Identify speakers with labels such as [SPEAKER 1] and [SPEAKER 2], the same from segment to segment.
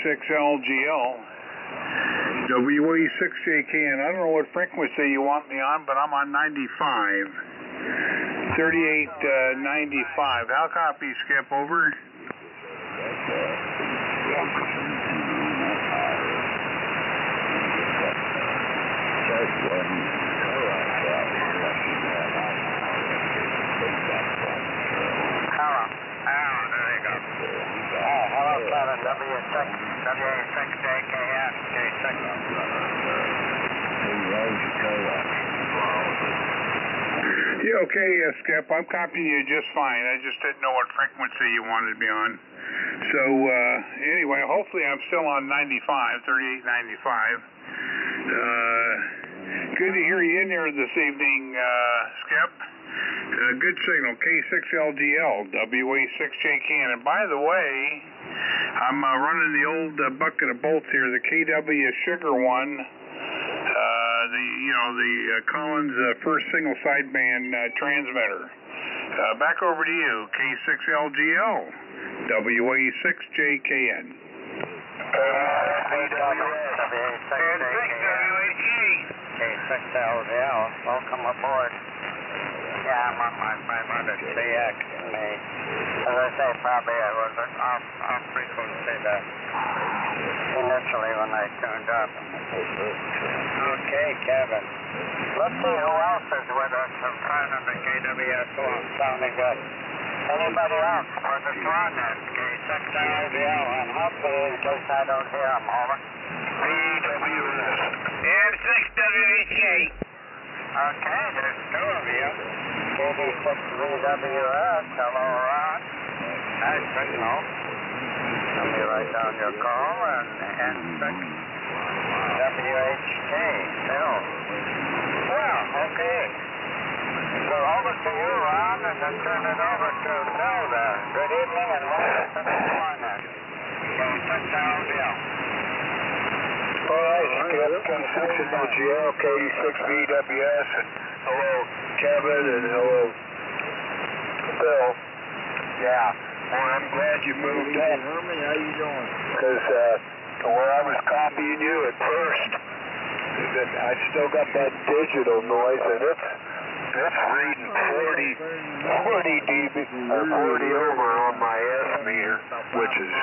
[SPEAKER 1] K6LGL, WA6JKN. I don't know what frequency you want me on, but I'm on 95. 3895. How copy, Skip? Over. Yeah, okay, Skip. I'm copying you just fine. I just didn't know what frequency you wanted me on. So, anyway, hopefully I'm still on 95, 3895. Good to hear you in there this evening, Skip. Good signal, K6LGL, WA6JKN. And by the way, I'm running the old bucket of bolts here, the KW Sugar one, the Collins first single sideband transmitter. Back over to you, K6LGL, WA6JKN.
[SPEAKER 2] K6LGL, welcome aboard. Yeah, I'm on my 500CX. As I say, probably I was off frequency that initially when I tuned up. Okay, Kevin. Let's see who else is with us in front of the KWS Swan. Sounding good. Anybody else for the Swan then? K6LGL, and hopefully in case I don't hear them, over. VWS.
[SPEAKER 3] And 6WHK.
[SPEAKER 2] Okay, there's two of you. KD6VWS, hello, Ron. Nice signal. Let me write down your call, and 6WHK, Phil. Well, okay. So over to you, Ron, and then turn it over to Phil there. Good evening, and welcome to the morning. K6LGL.
[SPEAKER 4] All right, Skip, K6LGL, KD6VWS, and hello, Kevin, and hello, Phil. Yeah, well, I'm glad you moved up.
[SPEAKER 5] Herman, how you doing?
[SPEAKER 4] Because where I was copying you at first, I still got that digital noise, and it's reading 40 dB, or 40 over on my S meter, which is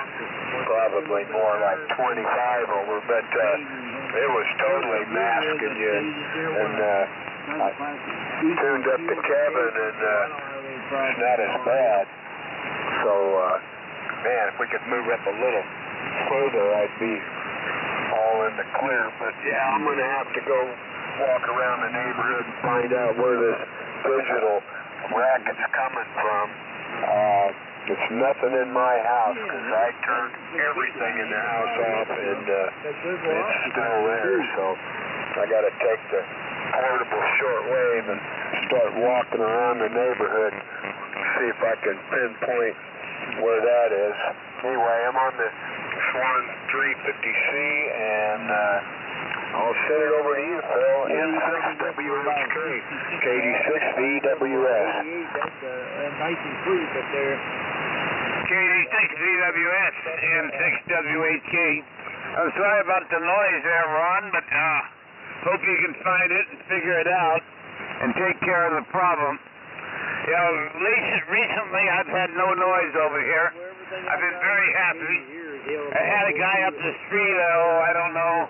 [SPEAKER 4] probably more like 25 over, but it was totally masking you, and I tuned up to Kevin, and it's not as bad. So, man, if we could move up a little further, I'd be all in the clear, but yeah, I'm going to have to go walk around the neighborhood and find out where this digital racket's coming from. It's nothing in my house because I turned everything in the house off, and it's still there. So I got to take the portable shortwave and start walking around the neighborhood, see if I can pinpoint where that is. Anyway, I'm on the Swan 350C, and I'll send it over to you, Phil. N6WHK, KD6VWS.
[SPEAKER 5] Nice and free, but they're...
[SPEAKER 3] KD6VWS and 6WHK. I'm sorry about the noise there, Ron, but hope you can find it and figure it out and take care of the problem. You know, recently I've had no noise over here. I've been very happy. I had a guy up the street, I don't know,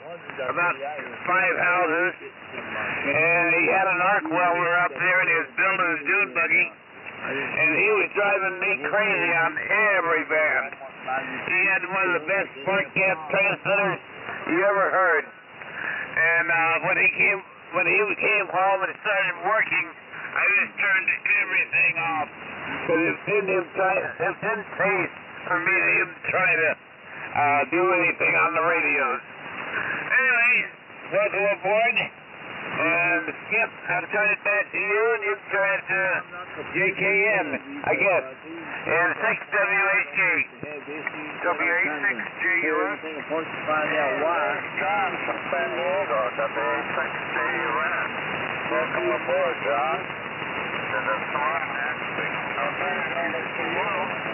[SPEAKER 3] about 5 houses, and he had an arc welder up there, and he was building a dune buggy, and he was driving me crazy on every band. He had one of the best spark gap transmitters you ever heard. And when he came home and started working, I just turned everything off. Because it didn't taste for me to even try to do anything on the radios. Anyway, welcome aboard. And Skip, I'll turn it back to you, and you can turn it to JKN, I guess. And 6WHK.
[SPEAKER 2] WA6JUS. John from San Diego, WA6JUS. Welcome aboard, John. To the Swan next. Okay, over to you.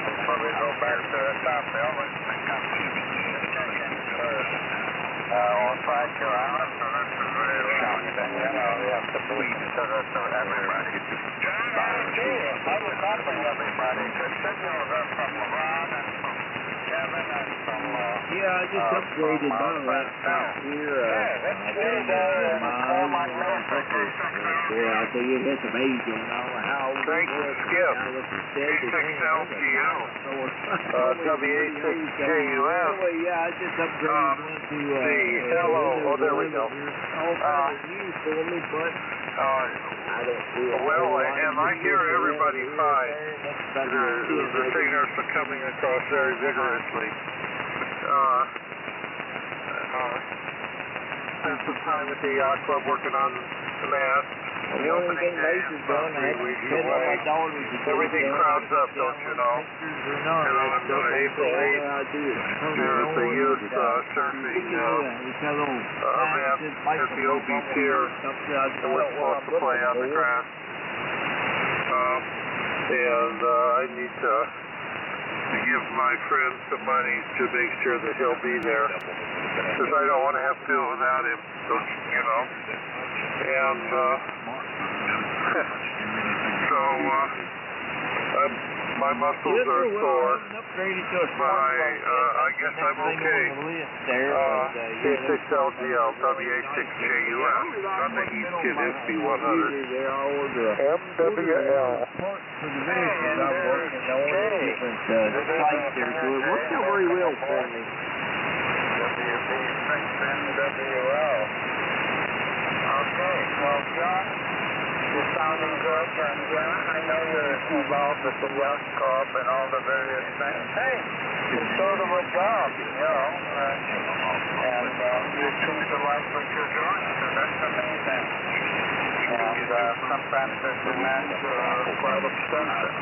[SPEAKER 2] Before we go back to the top hill, let's pick up. So that's everybody. I was helping everybody. Good signals up from LeBron and from Kevin and from
[SPEAKER 5] yeah, I just upgraded my laptop here. Boy, I tell you, it's amazing. I don't know how old
[SPEAKER 4] Thanks,
[SPEAKER 5] it was.
[SPEAKER 4] Skip.
[SPEAKER 5] I was dead to
[SPEAKER 4] K6LGL. W86JUF.
[SPEAKER 5] Yeah, I just upgraded one to
[SPEAKER 4] hello. Oh, there we go.
[SPEAKER 5] All kind of news for me, but I don't feel
[SPEAKER 4] Well, and I hear everybody fine. The signals are coming across very vigorously. Spent some time at the yacht club working on the mast. The opening day is about 3 weeks away. Everything crowds up, don't you know? And on April 8th, there's the youth surfing event at the OB Pier, and we're supposed to play on the grass. And I need to give my friend some money to make sure that he'll be there, because I don't want to have to deal without him, you know. And so my muscles are sore, but I guess I'm okay. K6LGL, W86JUF, on the East Kid SB100. MWL.
[SPEAKER 5] What's that very well for me?
[SPEAKER 2] WB6NWL. Okay, well, John, you're sounding good, and I know you're involved with the Yacht Club and all the various things. Hey, it's sort of a job, you know, and you seem to like what you're doing, so that's amazing. And sometimes the demands are quite extensive.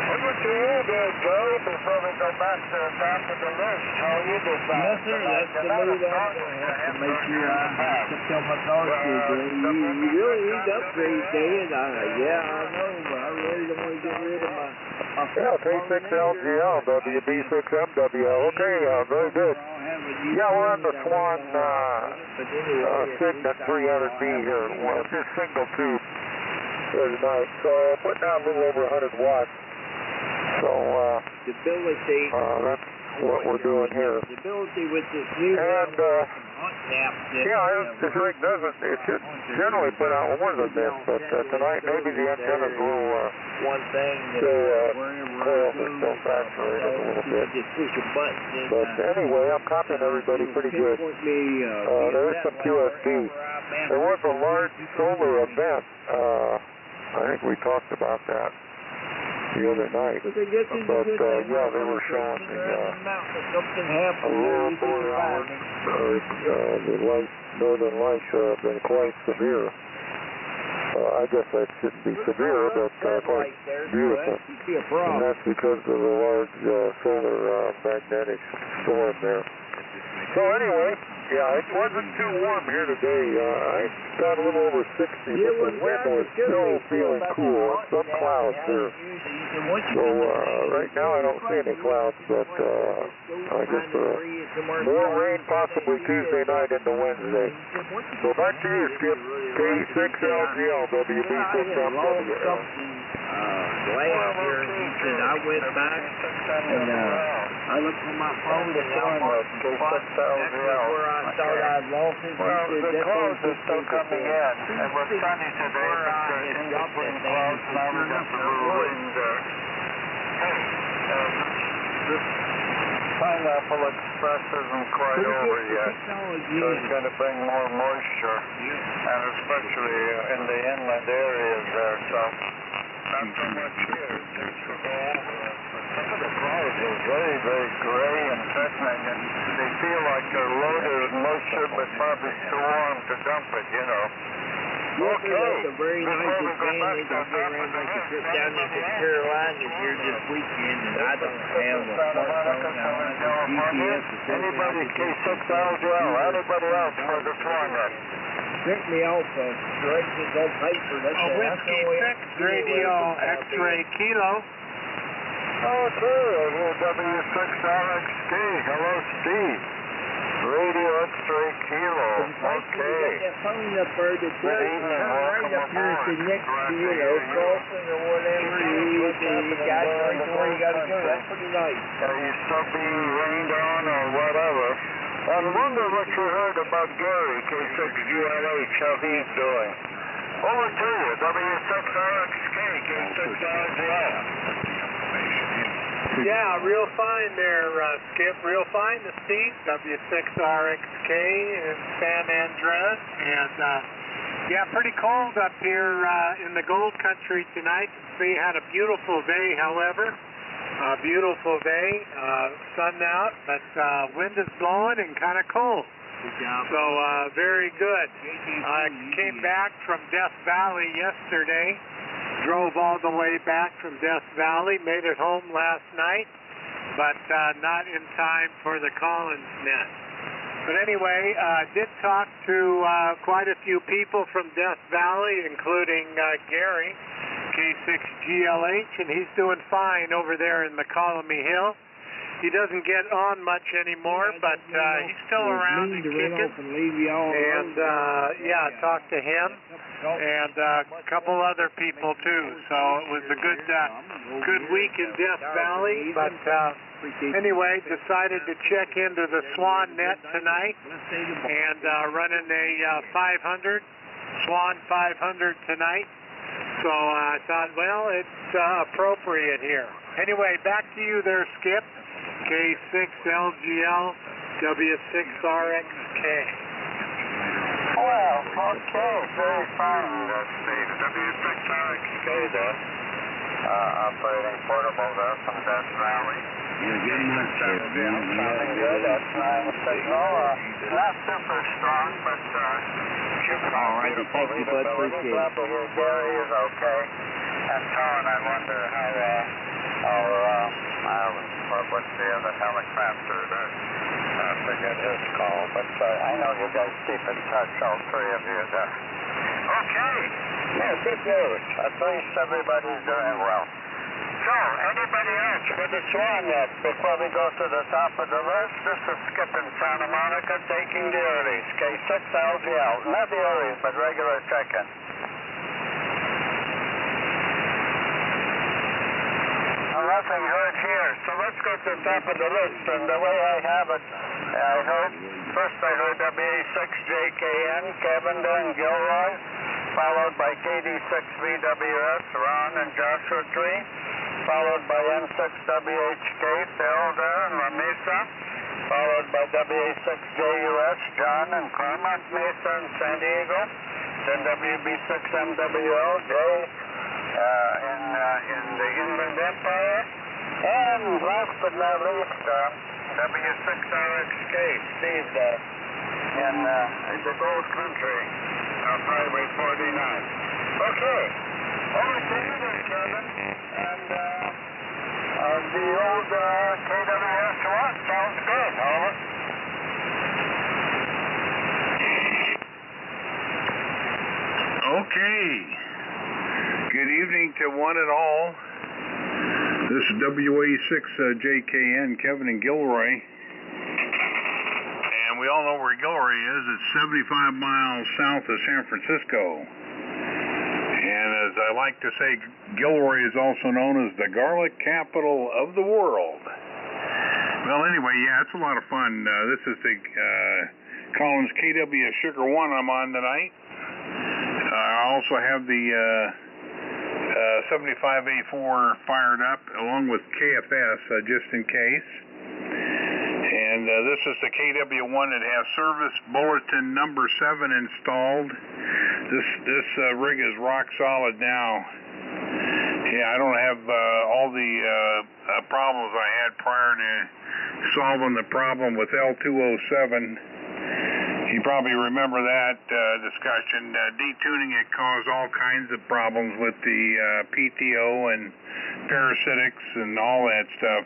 [SPEAKER 2] Over to you there, Joe, before we go back to the top of the list. How are you this
[SPEAKER 5] Yes, sir, that's the move I'm going to have to make sure I tell my dog to do. You really need to upgrade, David. Yeah, I know, but I really don't want to get rid of my
[SPEAKER 4] K6LGL, WB6MWL. Okay, very good. Yeah, we're on the Swan Signet 300B here. Just single tube here tonight. So putting out a little over 100 watts. So
[SPEAKER 5] stability.
[SPEAKER 4] That's what we're doing here.
[SPEAKER 5] Stability with this new
[SPEAKER 4] and
[SPEAKER 5] hot nap.
[SPEAKER 4] this rig doesn't. It should generally put out more than this, but tonight maybe the antenna's a little
[SPEAKER 5] one thing
[SPEAKER 4] coiled or still saturated a little bit.
[SPEAKER 5] Just push a button.
[SPEAKER 4] But anyway, I'm copying everybody pretty good. There's some QSD. There was a large solar event. I think we talked about that the other night, but yeah, they were showing the aurora borealis, the northern lights have been quite severe. I guess that shouldn't be severe, but quite beautiful, and that's because of the large solar magnetic storm there. So anyway, yeah, it wasn't too warm here today. I got a little over 60, but the wind was still feeling cool. Some clouds here. So right now I don't see any clouds, but I guess more rain possibly Tuesday night into Wednesday. So back to you, Skip. K6LGL, WB6MWL.
[SPEAKER 5] Last year, he said, I went back and I looked on my phone and I marked the spot where I thought I'd lost it.
[SPEAKER 2] Well, the clouds are still coming in. It was sunny today, but in between clouds now we got the little wind there. Hey, this Pineapple Express isn't quite over yet, so it's going to bring more moisture, and especially in the inland areas there, so not so much here. Things will go over. Some of the clouds are very, very gray and threatening, and they feel like they're loaded with moisture, but probably too warm to dump it, you know.
[SPEAKER 5] Okay. That's a very nice advantage. I'm getting ready to make a trip down into Carolinas here this weekend, and I don't have a smartphone. I don't have a GPS.
[SPEAKER 2] Anybody, K6LGL, anybody else for the Swan?
[SPEAKER 5] Print me off directions on paper. That's
[SPEAKER 3] Whiskey 6, radio, X-ray, kilo.
[SPEAKER 2] Okay, W6RXK. Hello, Steve.
[SPEAKER 4] Radio X-ray Kilo. Okay.
[SPEAKER 5] That phone up there to tell you, right up here at the next to, crossing or whatever it is, and you got to drink where you got to go. That's pretty nice.
[SPEAKER 4] You still being rained on or whatever. I wonder what you heard about Gary, K6GLH, how he's doing. Over to you, W6RXK, K6RGL.
[SPEAKER 2] Yeah, real fine there, Skip. Real fine to see. W6RXK in San Andreas. And, yeah, pretty cold up here in the Gold Country tonight. We had a beautiful day, however. A beautiful day. Sun out, but wind is blowing and kind of cold. So, very good. I came back from Death Valley yesterday. Drove all the way back from Death Valley, made it home last night, but not in time for the Collins net. But anyway, did talk to quite a few people from Death Valley, including Gary, K6GLH, and he's doing fine over there in McCollamy Hill. He doesn't get on much anymore, but he's still around and kicking. And, yeah, talked to him and a couple other people, too. So it was a good week in Death Valley. But anyway, decided to check into the Swan net tonight and running a 500, Swan 500 tonight. So I thought, well, it's appropriate here. Anyway, back to you there, Skip. K6LGL, W6RXK.
[SPEAKER 4] Well, okay, very fine, Steve. W6RXK there, operating portable there from Death Valley.
[SPEAKER 5] You're getting much there,
[SPEAKER 4] sounding good, that's 9 signal. Not super strong, but
[SPEAKER 5] all right, thank you, bud, appreciate it.
[SPEAKER 4] Gary is okay. And Tom, I wonder what's the other helicopter there? I forget his call, but I know you guys keep in touch, all three of you there. Okay. Yeah, good news. At least everybody's doing well. So, anybody else with the Swan yet before we go to the top of the list? This is Skip in Santa Monica taking the Earlies, K6LGL. Not the Earlies, but regular check-in. Nothing heard here, so let's go to the top of the list. And the way I have it, first I heard WA6JKN, Cavender and Gilroy, followed by KD6VWS, Ron and Joshua Tree, followed by N6WHK, Phil there and La Mesa, followed by WA6JUS, John and Claremont Mesa and San Diego, then WB6MWL, Jay, in the Inland Empire, and last but not least, W6RXK, Steve, in the Gold Country, Highway 49. Okay, over to you there, Kevin, and the old KWS1 sounds good, over.
[SPEAKER 1] Okay. Good evening to one and all. This is WA6JKN, Kevin and Gilroy. And we all know where Gilroy is. It's 75 miles south of San Francisco. And as I like to say, Gilroy is also known as the garlic capital of the world. Well, anyway, yeah, it's a lot of fun. This is the Collins KW Sugar 1 I'm on tonight. I also have the 75A4 fired up along with KFS just in case. And this is the KW1 that has service bulletin number 7 installed. This rig is rock solid now. Yeah, I don't have all the problems I had prior to solving the problem with L207. You probably remember that discussion. Detuning it caused all kinds of problems with the PTO and parasitics and all that stuff.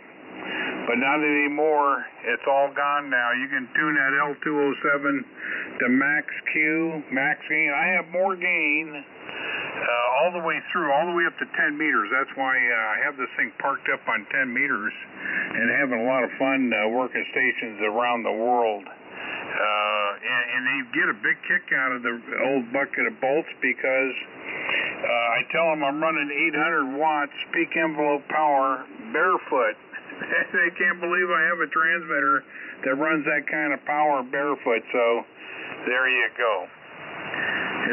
[SPEAKER 1] But not anymore. It's all gone now. You can tune that L207 to max Q, max gain. I have more gain all the way through, all the way up to 10 meters. That's why I have this thing parked up on 10 meters and having a lot of fun working stations around the world. And they get a big kick out of the old bucket of bolts because I tell them I'm running 800 watts peak envelope power barefoot. They can't believe I have a transmitter that runs that kind of power barefoot, so there you go.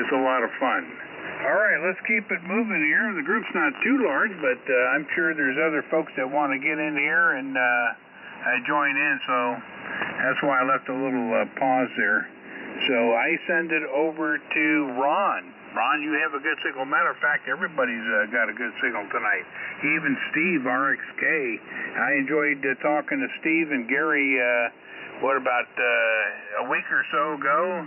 [SPEAKER 1] It's a lot of fun. All right, let's keep it moving here. The group's not too large, but I'm sure there's other folks that want to get in here and join in, so that's why I left a little pause there. So I send it over to Ron. Ron, you have a good signal. Matter of fact, everybody's got a good signal tonight. Even Steve, RXK. I enjoyed talking to Steve and Gary, what about a week or so ago?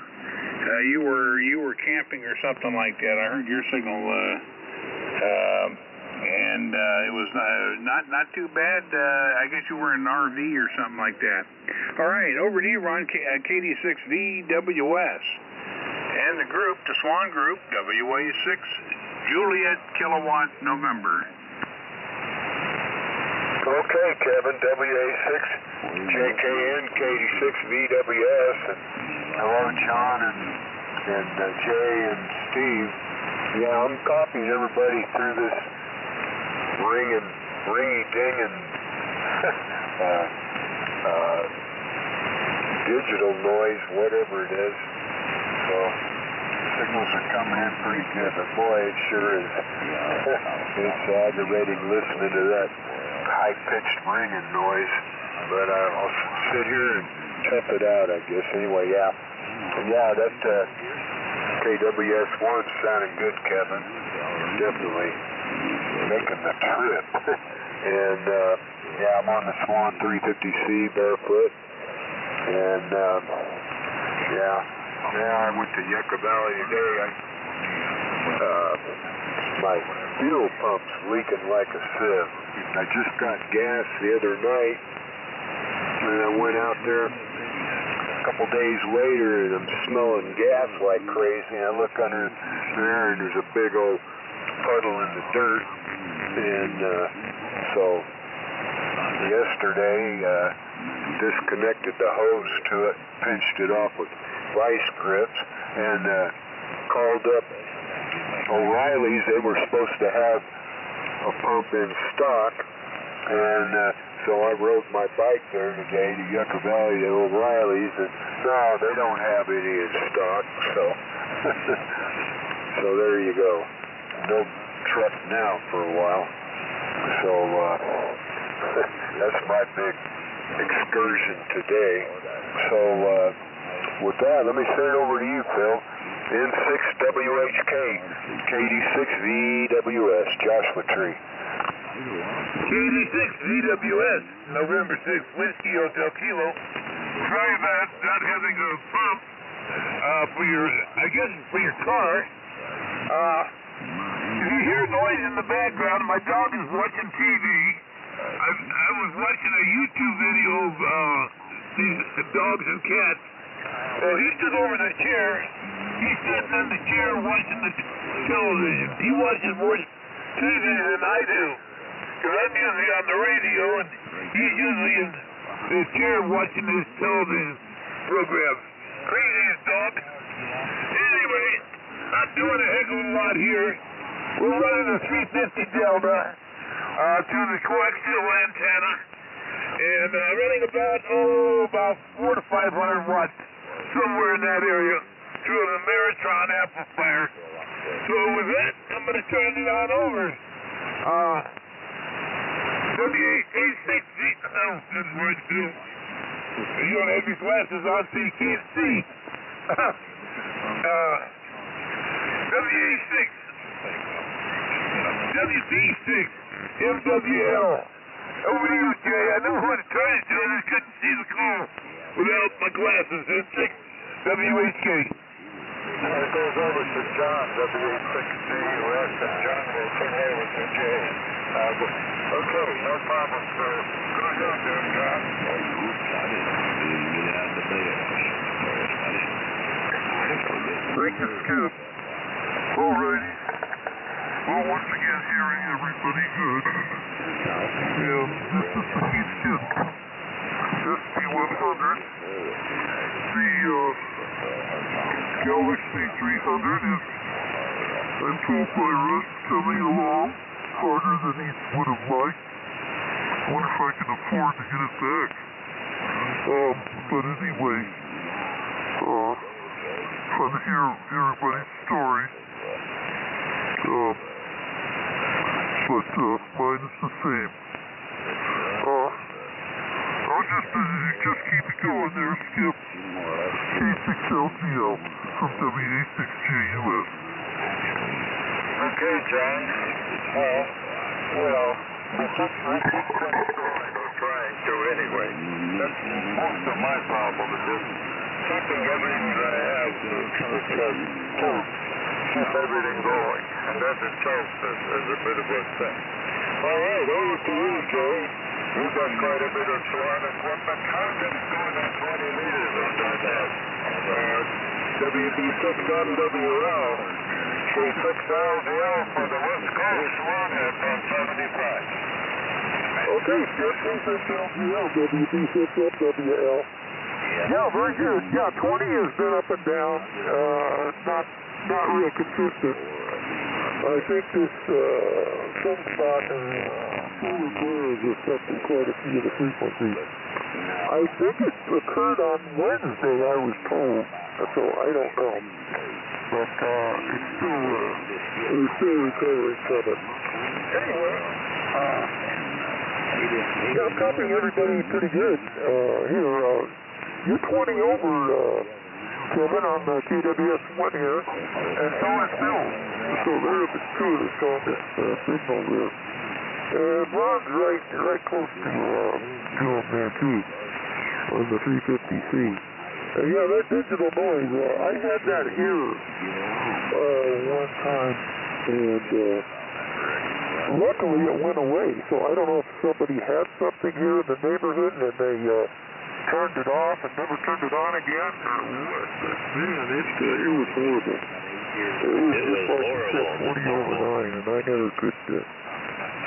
[SPEAKER 1] You were camping or something like that. I heard your signal, and it was not too bad. I guess you were in an RV or something like that. All right, over to you, Ron, KD6VWS. And the group, the Swan Group, WA6, Juliet Kilowatt, November.
[SPEAKER 4] Okay, Kevin, WA6, JKN, KD6VWS, and hello, John and Jay and Steve. Yeah, I'm copying everybody through this ringy-dinging digital noise, whatever it is. So signals are coming in pretty good, but boy, it sure is. It's aggravating listening to that high-pitched ringing noise. But I'll sit here and tough it out, I guess. Anyway, yeah. And yeah, that KWS1 sounded good, Kevin. Definitely making the trip. And yeah, I'm on the Swan 350C barefoot. And yeah, I went to Yucca Valley today. My fuel pump's leaking like a sieve. I just got gas the other night, and I went out there a couple days later, and I'm smelling gas like crazy. And I look under there, and there's a big old puddle in the dirt. And so yesterday, disconnected the hose to it, pinched it off with vice grips, and called up O'Reilly's. They were supposed to have a pump in stock, and so I rode my bike there today to Yucca Valley to O'Reilly's, and no, they don't have any in stock, so so there you go. No truck now for a while. So that's my big excursion today. So with that, let me send it over to you, Phil. N6WHK, KD6VWS, Joshua Tree.
[SPEAKER 3] KD6VWS, November 6th, Whiskey Hotel Kilo. Sorry about not having a pump for your car. If you hear noise in the background, my dog is watching TV. I was watching a YouTube video of these dogs and cats. Well, he took over the chair. He's sitting in the chair watching the television. He watches more TV than I do. Because I'm usually on the radio, and he's usually in the chair watching his television program. Craziest dog. Anyway, I'm doing a heck of a lot here. We're running a 350 Delta to the coaxial antenna, and running about 400 to 500 watts, somewhere in that area, through a Meritron amplifier. So with that, I'm going to turn it on over. WA6V, oh, good word, Phil. You don't have your glasses on so you can't see. WA6, WB6, MWL. Over to you, Jay. I knew what to turn it to, I just couldn't see the call without my glasses. N6, WHK.
[SPEAKER 4] It goes over to John, WA6VUS, and John will turn over to Jay. Okay, no problem, sir. Go ahead there, John. Break the scoop. All righty. Well, once again, hearing everybody good. And this is the Heat Kit. ST100. The
[SPEAKER 6] is, I'm told by Russ coming along harder than he would have liked. I wonder if I can afford to get it back. But anyway, fun to hear everybody's story. But mine is the same. I'll just keep it going there, Skip. K6LGL from WA6JUS.
[SPEAKER 4] Okay, John. Well, I think that's what I'm trying to anyway. That's most of my problem is just keeping everything that I have to keep everything going. And that itself is a bit of a thing. All right, over to you, Joe. You've got quite a bit of Swan equipment. How's it going at 20 meters on that? WB6MWL. K6LGL for the West Coast. Swan at 75. Okay, K6LGL, WB6MWL. Yeah, very good. Yeah, 20 has been up and down. Not real consistent. I think this sunspot solar glare is affecting quite a few of the frequencies. I think it occurred on Wednesday, I was told, so I don't know. But it's still recovering from it. Anyway, yeah, I'm copying everybody pretty good here. You're 20 over, Kevin, on KWS1 here, and so is Phil. So they're the two of the strongest signal there. And Ron's right close to him there too, on the 350C. Yeah, that digital noise, I had that here one time, and luckily it went away. So I don't know if somebody had something here in the neighborhood and they turned it off and never turned it on again, or what. But man, it was horrible. It was just like you said, 20 over 9, and I never could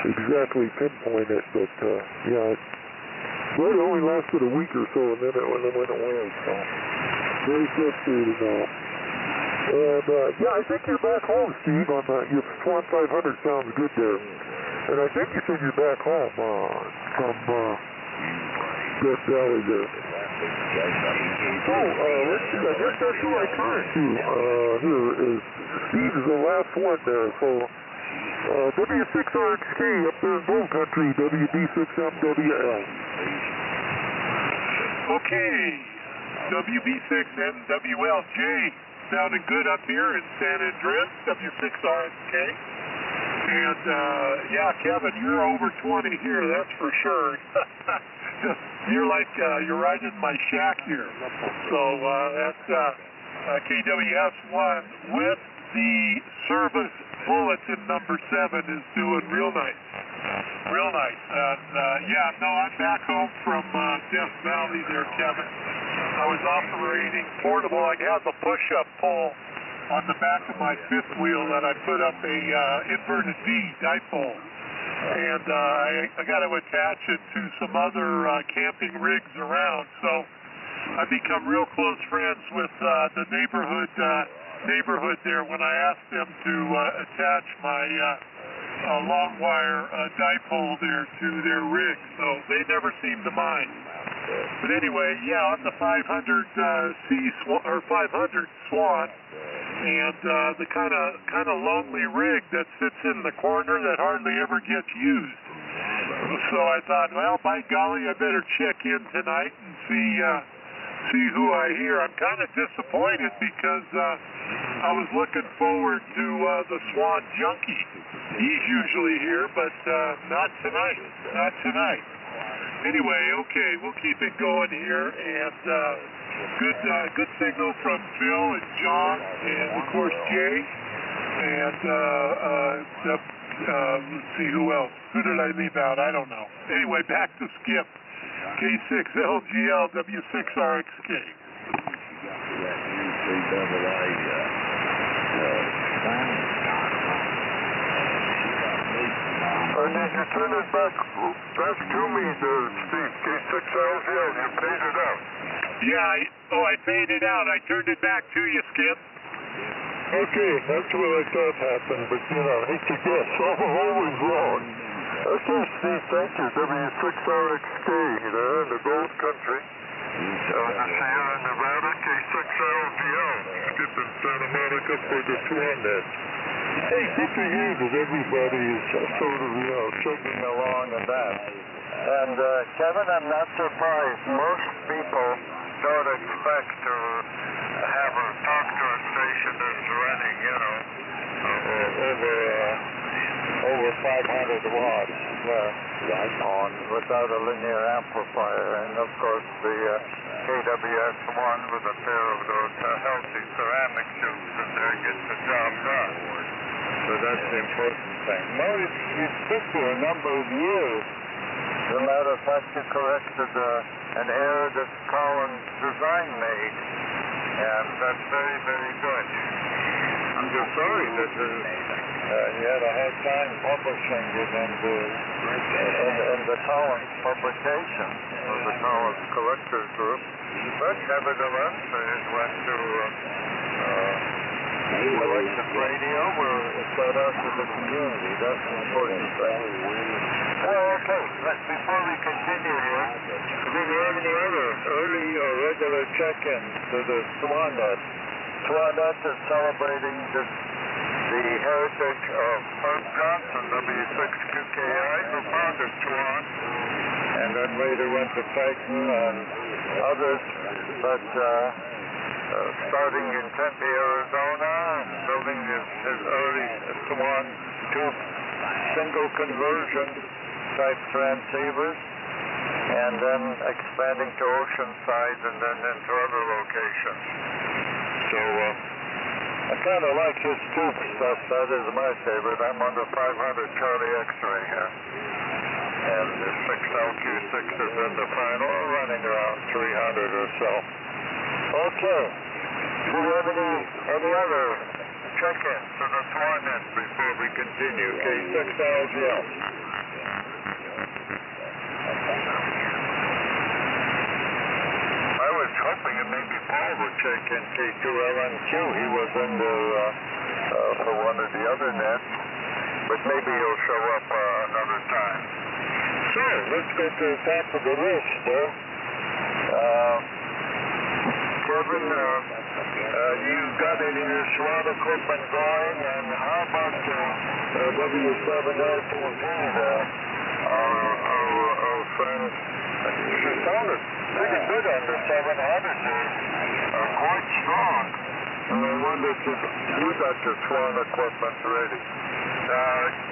[SPEAKER 4] exactly pinpoint it, but yeah, it only lasted a week or so, and then it went away, so very frustrating now. And yeah, I think you're back home, Steve, on your Swan 500 sounds good there. And I think you said you're back home from Death Valley there. So, let's see, I guess that's who I turn to here is Steve is the last one there, so W6RXK up there in Bull Country, WB6MWL.
[SPEAKER 1] Okay, WB6MWLJ sounding good up here in San Andreas, W6RXK. And yeah, Kevin, you're over 20 here, that's for sure. You're like, you're right in my shack here. So that's KWS1 with the service bulletin number 7 is doing real nice. Real nice. And yeah, no, I'm back home from Death Valley there, Kevin. I was operating portable. I have a push-up pole on the back of my fifth wheel that I put up a inverted V dipole. And I got to attach it to some other camping rigs around. So I've become real close friends with the neighborhood there when I asked them to attach my long wire dipole there to their rig. So they never seem to mind. But anyway, yeah, on the 500 500 Swan, and the kind of lonely rig that sits in the corner that hardly ever gets used. So I thought, well, by golly, I better check in tonight and see who I hear. I'm kind of disappointed because I was looking forward to the Swan Junkie. He's usually here, but not tonight. Not tonight. Anyway, okay, we'll keep it going here, and good signal from Phil and John, and of course Jay, and let's see who else. Who did I leave out? I don't know. Anyway, back to Skip. K6LGL W6RXK.
[SPEAKER 4] And then you turn it back to me, Steve. K6LGL, you paid it out.
[SPEAKER 1] Yeah, I paid it out. I turned it back to you, Skip.
[SPEAKER 6] Okay, that's what I thought happened, but you know, hate to guess. I'm always wrong. Okay, Steve, thank you. W6RXK, there in the Gold Country. The Sierra Nevada K6LGL, skipping Santa Monica for the Swan net. Hey, good to hear that everybody is sort of, you know, chugging along and that.
[SPEAKER 2] And Kevin, I'm not surprised. Most people don't expect to have a talk to a station that's running, you know, over 500 watts on without a linear amplifier. And of course the KWS-1 with a pair of those healthy ceramic tubes in there gets the job done. So that's the important thing.
[SPEAKER 6] Well, it took for a number of years.
[SPEAKER 2] As a matter of fact, you corrected an error that Collins' design made, and that's very, very good.
[SPEAKER 6] I'm just sorry that
[SPEAKER 2] You had a hard time publishing it in the Collins publication of the Collins Collectors Group, but nevertheless, it went to Collective Radio, where it got out to the community. That's an important thing. Okay, before we continue here,
[SPEAKER 6] do you have any other early or regular check-ins to the Swan net?
[SPEAKER 2] Swanet is celebrating the heritage of Herb Johnson, W6QKI, who founded Swan, and then later went to Titan and others, but starting in Tempe, Arizona, and building his early Swan tube single conversion type transceivers, and then expanding to Oceanside and then into other locations. So I kind of like his tube stuff. That is my favorite. I'm under 500 Charlie X-ray here. And the 6LQ6 is in the final, running around 300 or so. Okay. Do you have any other check-ins to the Swan net before we continue? K6LGL. I was hoping that maybe Paul would check in K2LNQ. He was in there for one of the other nets, but maybe he'll show up another time.
[SPEAKER 6] So, let's go to the top of the list, though.
[SPEAKER 2] Kevin, you've got any of your Swan equipment going, and how about W7LTV, our friend? She sounded pretty good on the 700 there, quite strong. And I wonder if you got your Swan equipment ready.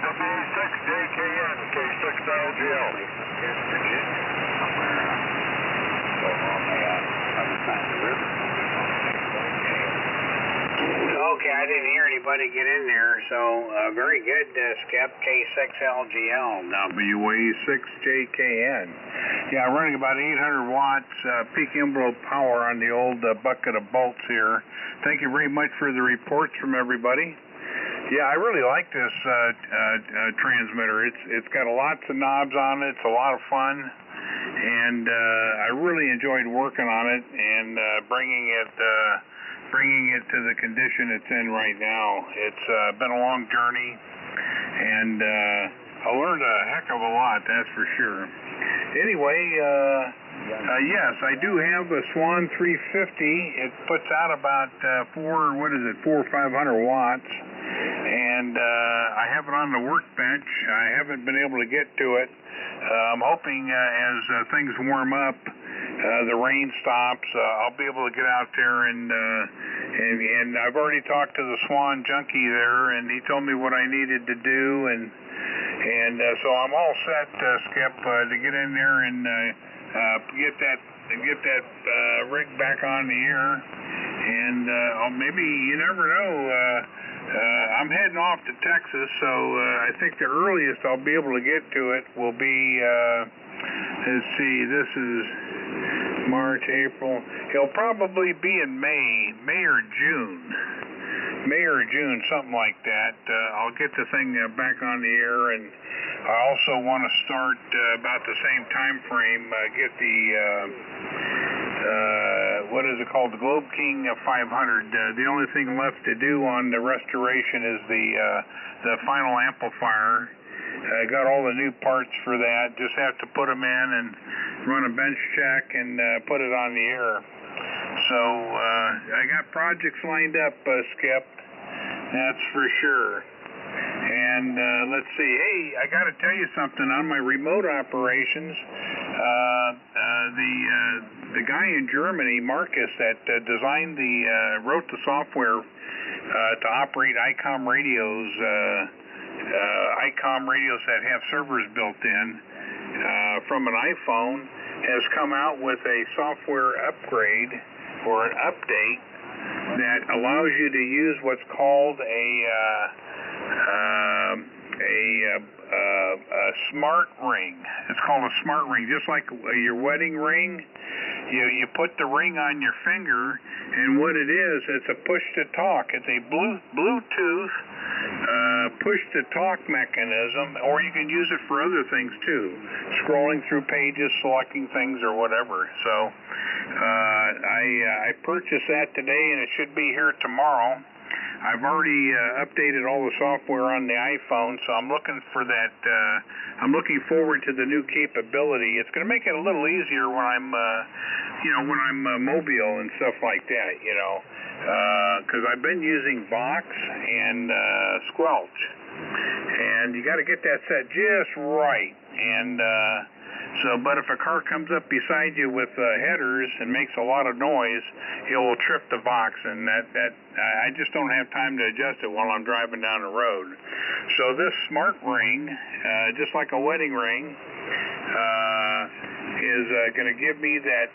[SPEAKER 2] W6JKN, K6LGL.
[SPEAKER 1] Okay, I didn't hear anybody get in there, so very good, Skip. K6LGL, WA6JKN. Yeah, running about 800 watts peak envelope power on the old bucket of bolts here. Thank you very much for the reports from everybody. Yeah, I really like this transmitter. It's got lots of knobs on it. It's a lot of fun, and I really enjoyed working on it and bringing it to the condition it's in right now. It's been a long journey, and I learned a heck of a lot, that's for sure. Anyway, yes, I do have a Swan 350. It puts out about 400 or 500 watts, and I have it on the workbench. I haven't been able to get to it. I'm hoping as things warm up, the rain stops, I'll be able to get out there and I've already talked to the Swan junkie there, and he told me what I needed to do, and so I'm all set, Skip, to get in there and get that rig back on the air, and maybe, you never know. I'm heading off to Texas, so I think the earliest I'll be able to get to it will be, let's see, this is March, April. It'll probably be in May or June, something like that. I'll get the thing back on the air, and I also want to start about the same time frame, get the, what is is called the Globe King 500. The only thing left to do on the restoration is the final amplifier. I got all the new parts for that. Just have to put them in and run a bench check and put it on the air. So I got projects lined up, Skip. That's for sure. And let's see. Hey, I got to tell you something. On my remote operations, the guy in Germany, Marcus, that wrote the software to operate ICOM radios. ICOM radios that have servers built in from an iPhone has come out with a software upgrade or an update that allows you to use what's called a smart ring. It's called a smart ring, just like your wedding ring. You put the ring on your finger, and what it is, it's a push-to-talk. It's a Bluetooth push-to-talk mechanism, or you can use it for other things too, scrolling through pages, selecting things, or whatever. So I purchased that today, and it should be here tomorrow. I've already updated all the software on the iPhone, so I'm looking for that. I'm looking forward to the new capability. It's going to make it a little easier when I'm, mobile and stuff like that. Because I've been using Vox and Squelch, and you got to get that set just right. And but if a car comes up beside you with headers and makes a lot of noise, it will trip the Vox, and that I just don't have time to adjust it while I'm driving down the road. So this smart ring, just like a wedding ring, is going to give me that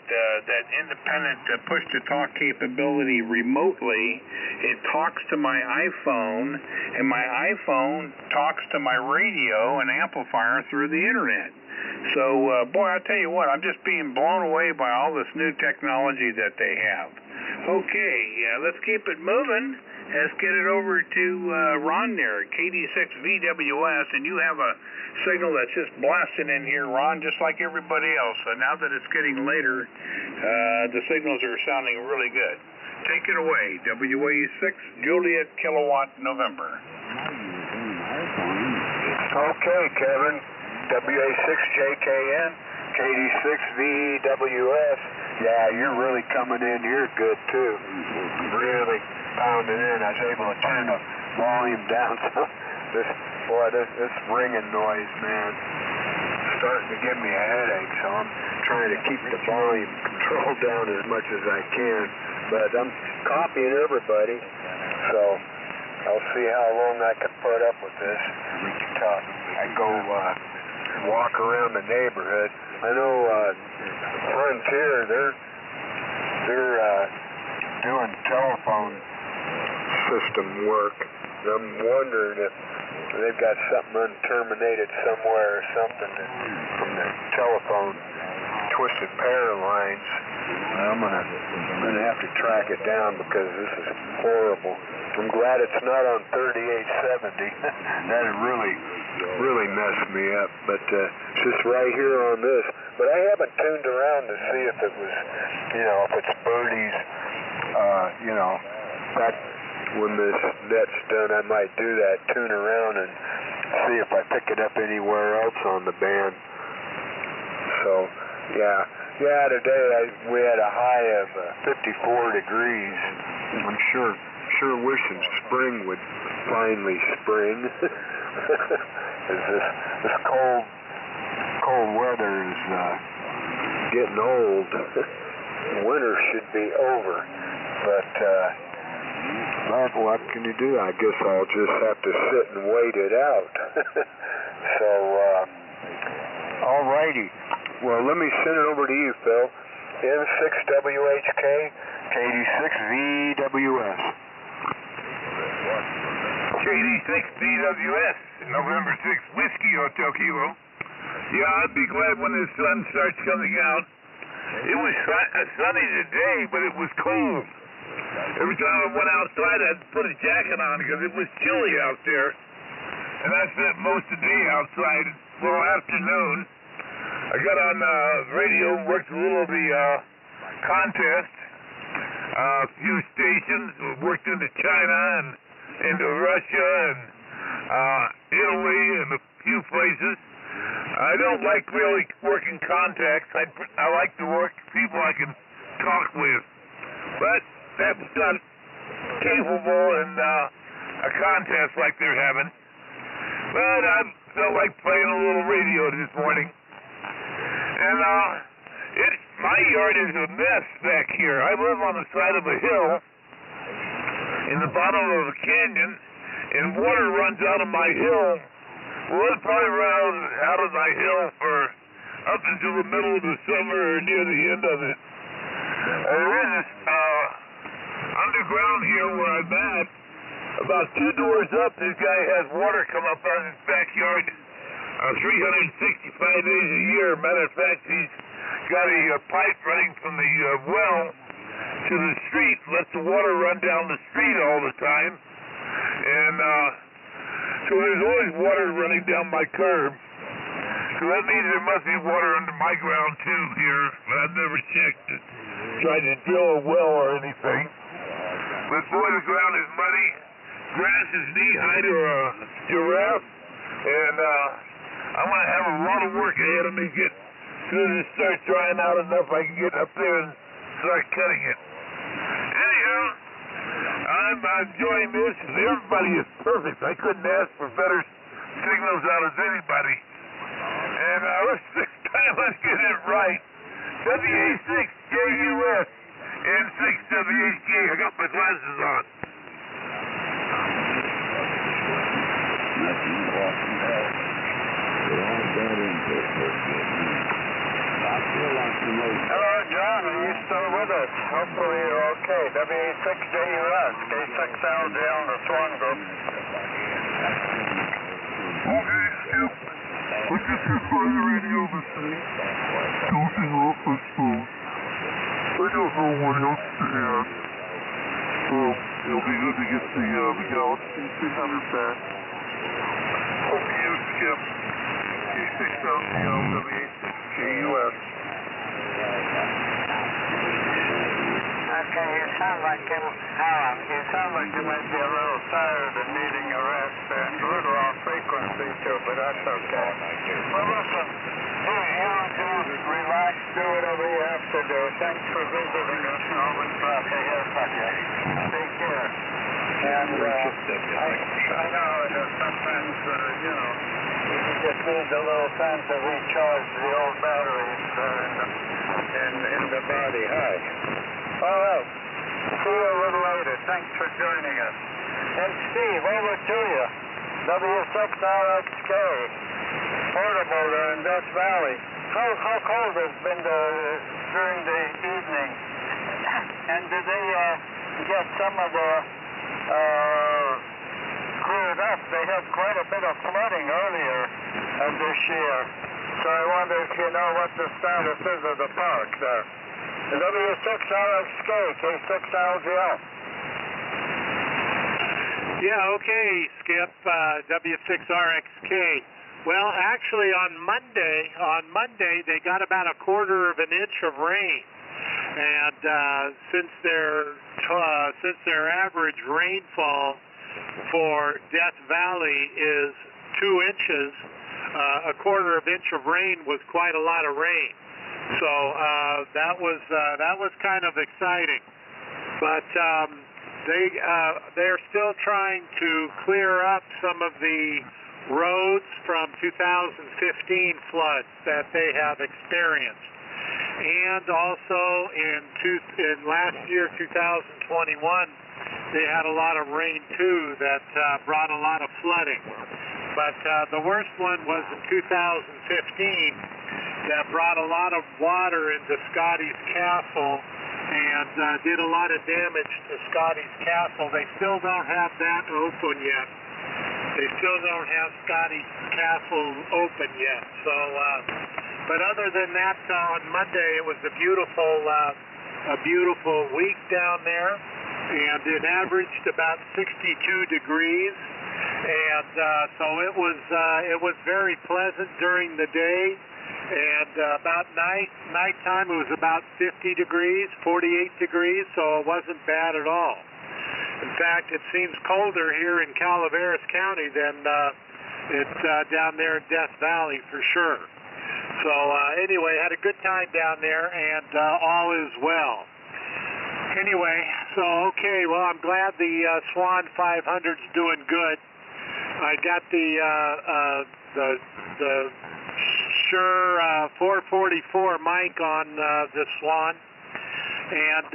[SPEAKER 1] independent push-to-talk capability remotely. It talks to my iPhone, and my iPhone talks to my radio and amplifier through the internet. So, boy, I'll tell you what, I'm just being blown away by all this new technology that they have. Okay, let's keep it moving. Let's get it over to Ron there, KD6VWS, and you have a signal that's just blasting in here, Ron, just like everybody else. So now that it's getting later, the signals are sounding really good. Take it away, WA6, Juliet, Kilowatt, November.
[SPEAKER 4] Okay, Kevin. WA6JKN, KD6VWS. Yeah, you're really coming in here good too. Really pounding in. I was able to turn the volume down. This ringing noise, man, starting to give me a headache. So I'm trying to keep the volume controlled down as much as I can. But I'm copying everybody, so I'll see how long I can put up with this. I go walk around the neighborhood. I know Frontier, they're doing telephone system work. I'm wondering if they've got something unterminated somewhere or something from the telephone twisted pair lines. I'm gonna have to track it down because this is horrible. I'm glad it's not on 3870. That'd really messed me up. But it's just right here on this. But I haven't tuned around to see if it was, if it's birdies. But when this net's done, I might do that, tune around and see if I pick it up anywhere else on the band. So, yeah, today we had a high of 54 degrees. I'm sure wishing spring would finally spring. This cold weather is getting old. Winter should be over, but what can you do? I guess I'll just have to sit and wait it out. So, alrighty. Well, let me send it over to you, Phil. N6WHK, KD6VWS.
[SPEAKER 3] KD6VWS, November 6th, Whiskey Hotel Kilo. Yeah, I'd be glad when the sun starts coming out. It was sunny today, but it was cold. Every time I went outside, I'd put a jacket on because it was chilly out there. And I spent most of the day outside, well, afternoon. I got on the radio, worked a little of the contest, a few stations. We've worked into China and into Russia and Italy and a few places. I don't like really working contacts. I like to work people I can talk with. But that's not capable in a contest like they're having. But I felt like playing a little radio this morning. And my yard is a mess back here. I live on the side of a hill in the bottom of a canyon, and water runs out of my hill. Well, it probably runs out of my hill for up until the middle of the summer or near the end of it. There is underground here where I'm at, about 2 doors up, this guy has water come up out of his backyard 365 days a year. Matter of fact, he's got a pipe running from the well to the street, lets the water run down the street all the time. And so there's always water running down my curb. So that means there must be water under my ground too here, but I've never checked it. Tried to drill a well or anything. But boy, the ground is muddy. Grass is knee-high to a giraffe. And I'm going to have a lot of work ahead of me. As soon as it starts drying out enough, I can get up there and start cutting it. Anyhow, I'm enjoying this. Everybody is perfect. I couldn't ask for better signals out of anybody. And this time let's get it right. WA6JUS and 6WHK. I got my glasses on.
[SPEAKER 2] Hello, John. Are you still with us? Hopefully you're okay. WA6JUS, K6LGL in the Swan group.
[SPEAKER 6] Okay, yep. I just hit by the radio this week. Dozing off, I suppose. I don't know what else to add. It'll be good to get the Galaxy 300 back. Hope you skip K6LGL, WA6JUS.
[SPEAKER 2] Okay, you sound like you might be a little tired and needing a rest and a little off frequency too, but that's okay. Well, listen, you relax, do whatever you have to do. Thanks for visiting us, and always glad to hear from you. Take care. And I know that sometimes, you just need a little time to recharge the old batteries in the body. Hi. All right. See you a little later. Thanks for joining us. And Steve, over to you. W6RXK, portable there in Death Valley. How cold has it been during the evening? And did they get some of the cleared up? They had quite a bit of flooding earlier this year. So I wonder if you know what the status is of the park there. W6RXK, K6LGL.
[SPEAKER 7] Yeah, okay, Skip, W6RXK. Well, actually on Monday they got about 1/4 of an inch of rain. And since their average rainfall for Death Valley is 2 inches, 1/4 of an inch of rain was quite a lot of rain. So that was kind of exciting, but they're still trying to clear up some of the roads from 2015 floods that they have experienced, and also in last year 2021 they had a lot of rain too that brought a lot of flooding. But the worst one was in 2015. That brought a lot of water into Scotty's Castle and did a lot of damage to Scotty's Castle. They still don't have that open yet. They still don't have Scotty's Castle open yet. So, but other than that, on Monday it was a beautiful week down there, and it averaged about 62 degrees, and so it was very pleasant during the day. And about nighttime it was about 50 degrees, 48 degrees, so it wasn't bad at all. In fact, it seems colder here in Calaveras County than it's down there in Death Valley for sure. So anyway, had a good time down there, and all is well. Anyway, so okay, well, I'm glad the Swan 500's doing good. I got the Shure 444 mic on the Swan, and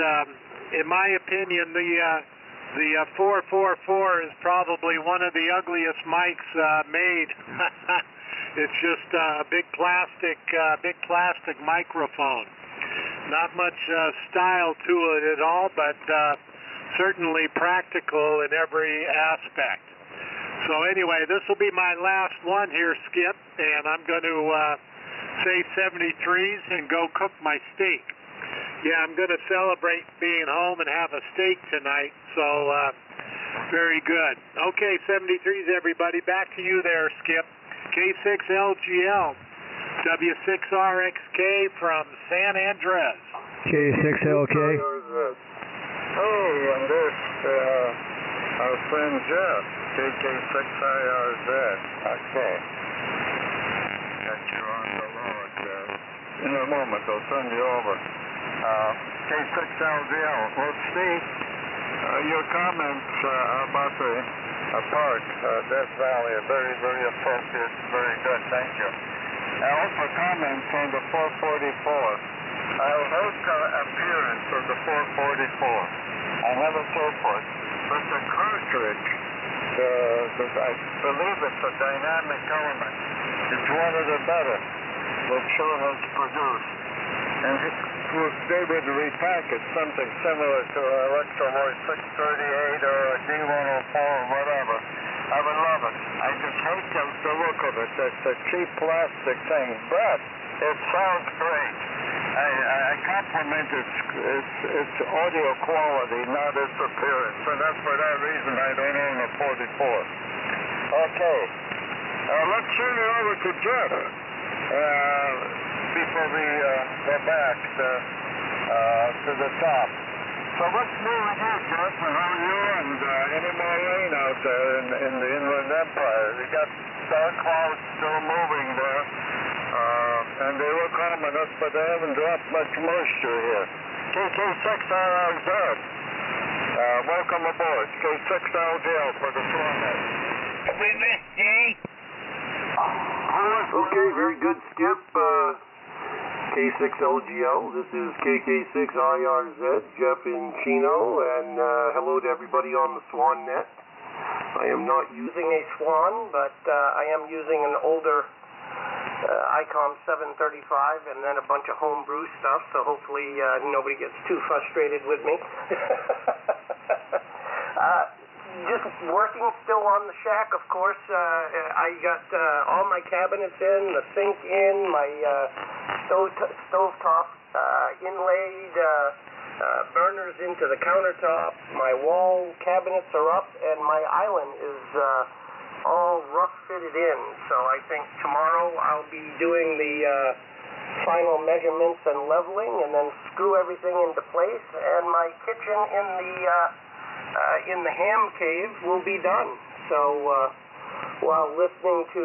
[SPEAKER 7] in my opinion, the 444 is probably one of the ugliest mics made. It's just a big plastic microphone. Not much style to it at all, but certainly practical in every aspect. So anyway, this will be my last one here, Skip, and I'm going to say 73s and go cook my steak. Yeah, I'm going to celebrate being home and have a steak tonight, so very good. Okay, 73s, everybody. Back to you there, Skip. K6LGL, W6RXK from San Andres.
[SPEAKER 5] K6LK.
[SPEAKER 2] Hey, and this, our friend Jeff, KK6IRZ. Okay. Got you on the load, in a moment, I'll turn you over. K6LGL, let's see your comments about the park, Death Valley, are very, very appropriate, very good, thank you. Also comments on the 444. I like the appearance of the 444. I never so forth. But the cartridge, I believe it's a dynamic element. It's one of the better that Shure has produced. And they would repackage something similar to an Electrovoice 638 or a D104 or whatever. I would love it. I just hate the look of it. It's a cheap plastic thing, but it sounds great. I compliment its audio quality, not its appearance, and that's for that reason I don't own a 44. Okay, let's turn it over to Jeff before we go back to the top. So what's new with you, Jeff? How are you? And any more rain out there in the Inland Empire? We got dark clouds still moving there. And they look ominous, but they haven't dropped much moisture here. KK6RZ, welcome aboard. K6LGL for the Swan.
[SPEAKER 3] We missed Jay.
[SPEAKER 5] Okay, very good, Skip. K6LGL, this is KK6IRZ, Jeff in Chino, and hello to everybody on the Swan net. I am not using a Swan, but I am using an older ICOM 735 and then a bunch of homebrew stuff, so hopefully nobody gets too frustrated with me. Just working still on the shack, of course. I got all my cabinets in, the sink in, my stovetop inlaid, burners into the countertop, my wall cabinets are up, and my island is all rough fitted in. So I think tomorrow I'll be doing the final measurements and leveling, and then screw everything into place, and my kitchen in the ham cave will be done. So while listening to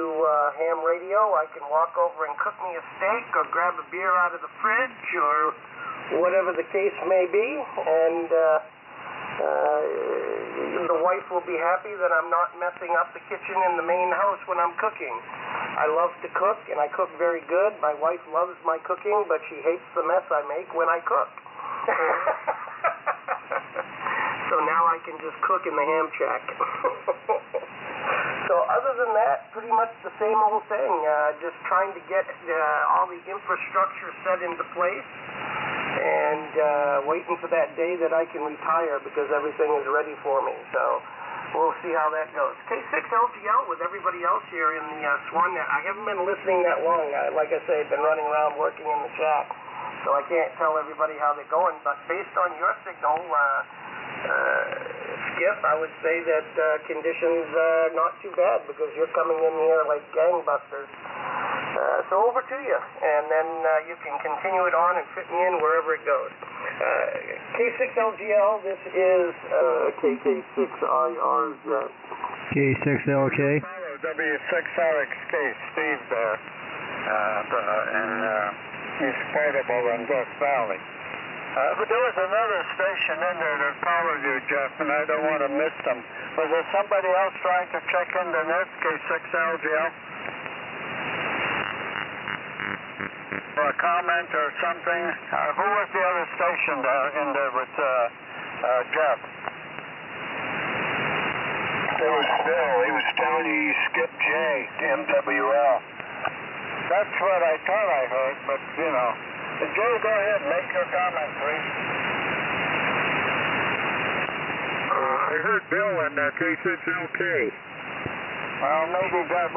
[SPEAKER 5] ham radio, I can walk over and cook me a steak or grab a beer out of the fridge or whatever the case may be, and the wife will be happy that I'm not messing up the kitchen in the main house when I'm cooking. I love to cook, and I cook very good. My wife loves my cooking, but she hates the mess I make when I cook. So now I can just cook in the ham shack. So other than that, pretty much the same old thing. Just trying to get all the infrastructure set into place, and waiting for that day that I can retire because everything is ready for me. So we'll see how that goes. K6LGL with everybody else here in the Swan net. I haven't been listening that long. Like I say, I've been running around working in the shack, so I can't tell everybody how they're going. But based on your signal, Skip, I would say that conditions are not too bad because you're coming in here like gangbusters. So over to you, and then you can continue it on and fit me in wherever it goes. K6LGL, this is KK6IRZ.
[SPEAKER 8] K6LK.
[SPEAKER 2] W6RXK, Steve there, he's portable in Death Valley. But there was another station in there that followed you, Jeff, and I don't want to miss them. Was there somebody else trying to check into this, K6LGL? For a comment or something? Who was the other station in there with Jeff?
[SPEAKER 4] It was Bill. He was telling you skip J to MWL.
[SPEAKER 2] That's what I thought I heard, but, you know. Jay, go ahead. Make your comment, please.
[SPEAKER 6] I heard Bill in K6LK.
[SPEAKER 2] Well, maybe that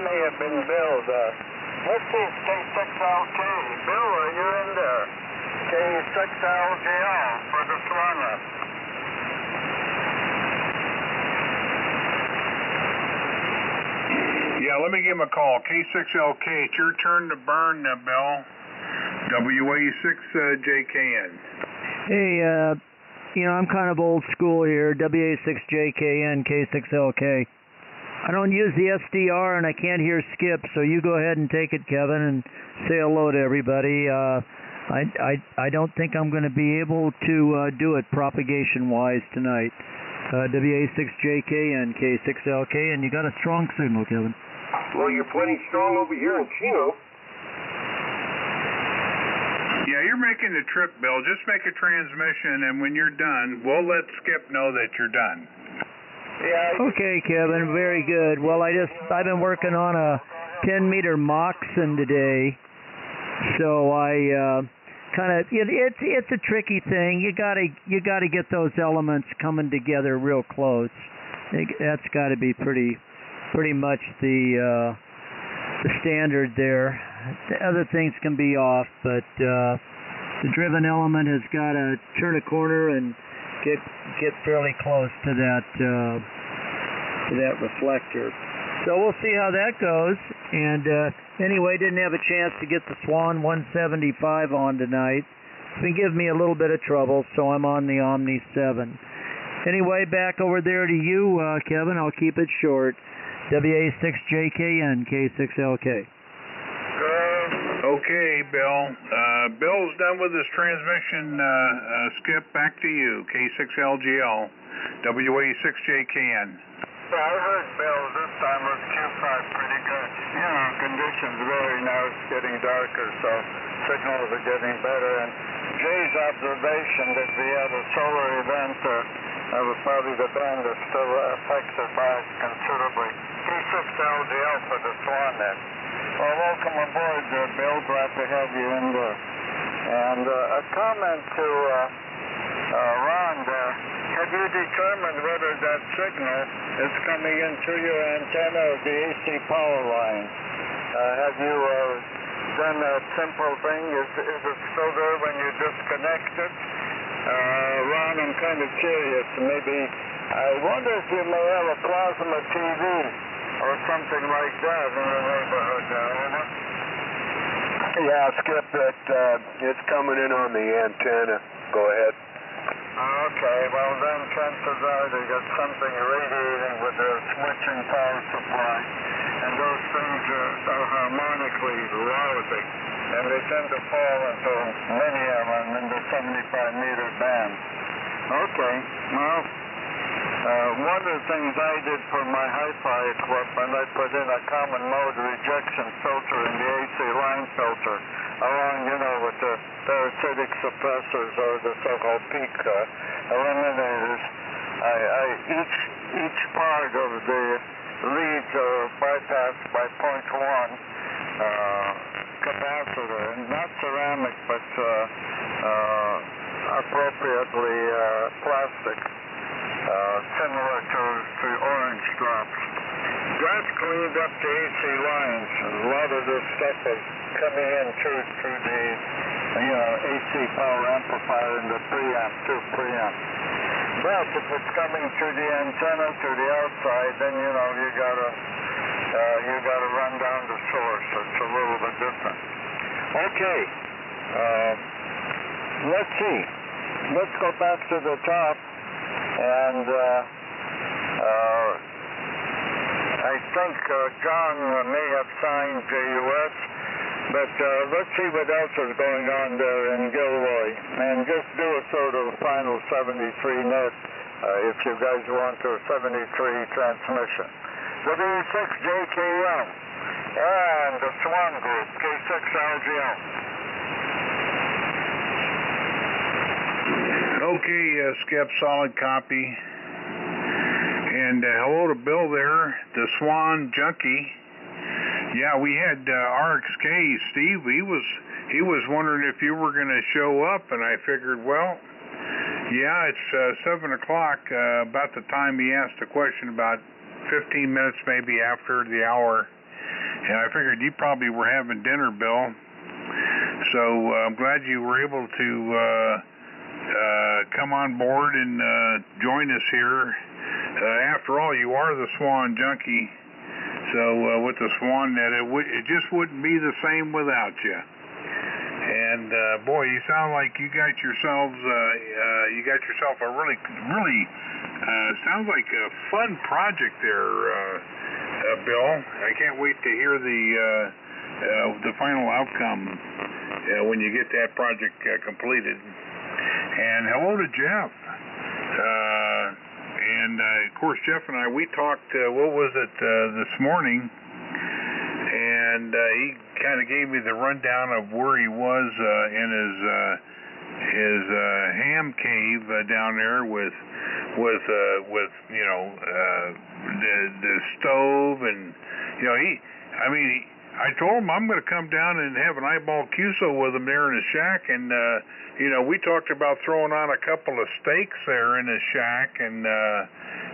[SPEAKER 2] may have been Bill. This is K6LK. Bill, are you in there? K6LGL for the Swan.
[SPEAKER 1] Yeah, let me give him a call. K6LK, it's your turn to burn, Bill. WA6JKN.
[SPEAKER 8] Hey, I'm kind of old school here. WA6JKN, K6LK. I don't use the SDR and I can't hear Skip, so you go ahead and take it, Kevin, and say hello to everybody. I don't think I'm going to be able to do it propagation-wise tonight. WA6JKN, K6LK, and you got a strong signal, Kevin.
[SPEAKER 5] Well, you're plenty strong over here in Chino.
[SPEAKER 1] Yeah, you're making the trip, Bill. Just make a transmission, and when you're done, we'll let Skip know that you're done.
[SPEAKER 2] Yeah.
[SPEAKER 8] Okay, Kevin, very good. Well, I've been working on a 10-meter Moxon today, so I it's a tricky thing. You gotta get those elements coming together real close. That's got to be pretty much the standard there. The other things can be off, but the driven element has got to turn a corner and get fairly close to that reflector. So we'll see how that goes. And anyway, didn't have a chance to get the Swan 175 on tonight. It's been giving me a little bit of trouble, so I'm on the Omni 7. Anyway, back over there to you, Kevin. I'll keep it short. WA6JKN, K6LK.
[SPEAKER 1] Okay, Bill. Bill's done with his transmission. Skip, back to you. K6LGL, WA6JKN.
[SPEAKER 2] Yeah, I heard Bill this time was Q5 pretty good. You know, conditions vary now. It's getting darker, so signals are getting better. And Jay's observation that we had a solar event, probably the band is still affected by it considerably. K6LGL for the Swan then. Well, welcome aboard, Bill. Glad to have you in there. And a comment to Ron there. Have you determined whether that signal is coming in through your antenna or the AC power line? Have you done a simple thing? Is it still there when you disconnect it? Ron, I'm kind of curious. Maybe, I wonder if you may have a plasma TV or something like that in the neighborhood there, over?
[SPEAKER 4] Yeah, Skip, it's coming in on the antenna. Go ahead.
[SPEAKER 2] Okay, well then chances are they got something radiating with their switching power supply, and those things are harmonically lousy, and they tend to fall into many of them in the 75-meter band. Okay, well, one of the things I did for my hi-fi equipment, I put in a common mode rejection filter in the AC line filter, along, with the parasitic suppressors or the so-called peak eliminators. Each part of the leads are bypassed by 0.1 capacitor, and not ceramic, but appropriately plastic. Similar to orange drops. That cleaned up the AC lines. A lot of this stuff is coming in through the AC power amplifier and the preamp. But if it's coming through the antenna to the outside, then you gotta you got to run down the source. It's a little bit different. Okay. Let's see. Let's go back to the top, and I think John may have signed JUS, but let's see what else is going on there in Gilroy, and just do a sort of final 73 net if you guys want a 73 transmission. W6JKM and the Swan Group, K6LGL.
[SPEAKER 1] Okay, Skip, solid copy. And hello to Bill there, the Swan Junkie. Yeah, we had RXK, Steve. He was wondering if you were going to show up, and I figured, well, yeah, it's 7 o'clock, about the time he asked the question, about 15 minutes maybe after the hour. And I figured you probably were having dinner, Bill. So I'm glad you were able to come on board and join us here. After all, you are the Swan Junkie. So with the Swan Net, it just wouldn't be the same without you. And boy, you sound like you got yourself a really sounds like a fun project there, Bill. I can't wait to hear the final outcome when you get that project completed. And hello to Jeff. And of course, Jeff and I, we talked, what was it, this morning, and he kind of gave me the rundown of where he was in his ham cave down there with you know, the stove, and you know, I told him I'm going to come down and have an eyeball QSO with him there in his shack, and you know, we talked about throwing on a couple of steaks there in his shack, and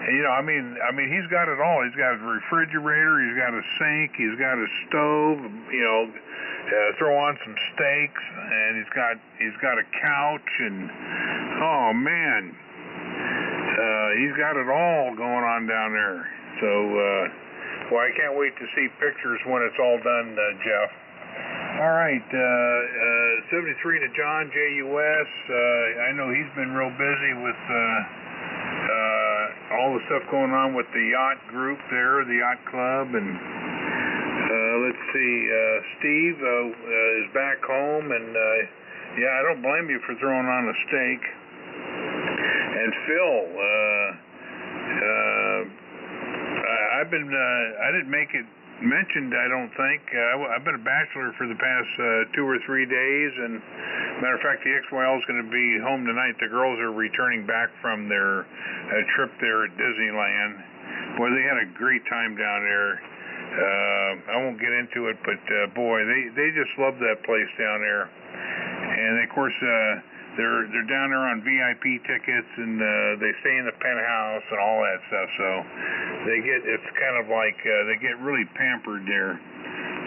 [SPEAKER 1] you know, I mean, he's got it all. He's got a refrigerator, he's got a sink, he's got a stove, you know, throw on some steaks, and he's got a couch, and oh man, he's got it all going on down there. So, well, I can't wait to see pictures when it's all done, Jeff. All right, 73 to John, JUS. I know he's been real busy with all the stuff going on with the yacht group there, the yacht club, and let's see, Steve is back home, and yeah, I don't blame you for throwing on a steak. And Phil, I didn't make it mentioned, I don't think. I've been a bachelor for the past 2 or 3 days, and matter of fact, the XYL is going to be home tonight. The girls are returning back from their trip there at Disneyland. Boy, they had a great time down there. I won't get into it, but boy, they just love that place down there. And of course, they're down there on VIP tickets, and they stay in the penthouse and all that stuff. So it's kind of like they get really pampered there.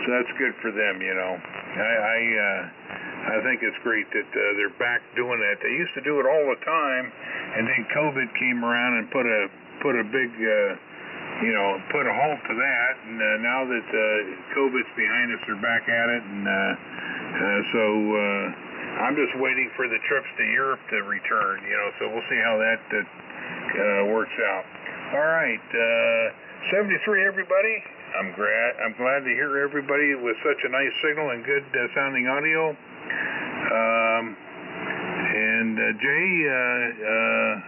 [SPEAKER 1] So that's good for them, you know. I think it's great that they're back doing that. They used to do it all the time, and then COVID came around and put a big you know, put a halt to that. And now that COVID's behind us, they're back at it, and so. I'm just waiting for the trips to Europe to return, you know, so we'll see how that works out. All right, 73, everybody. I'm glad to hear everybody with such a nice signal and good sounding audio. And Jay,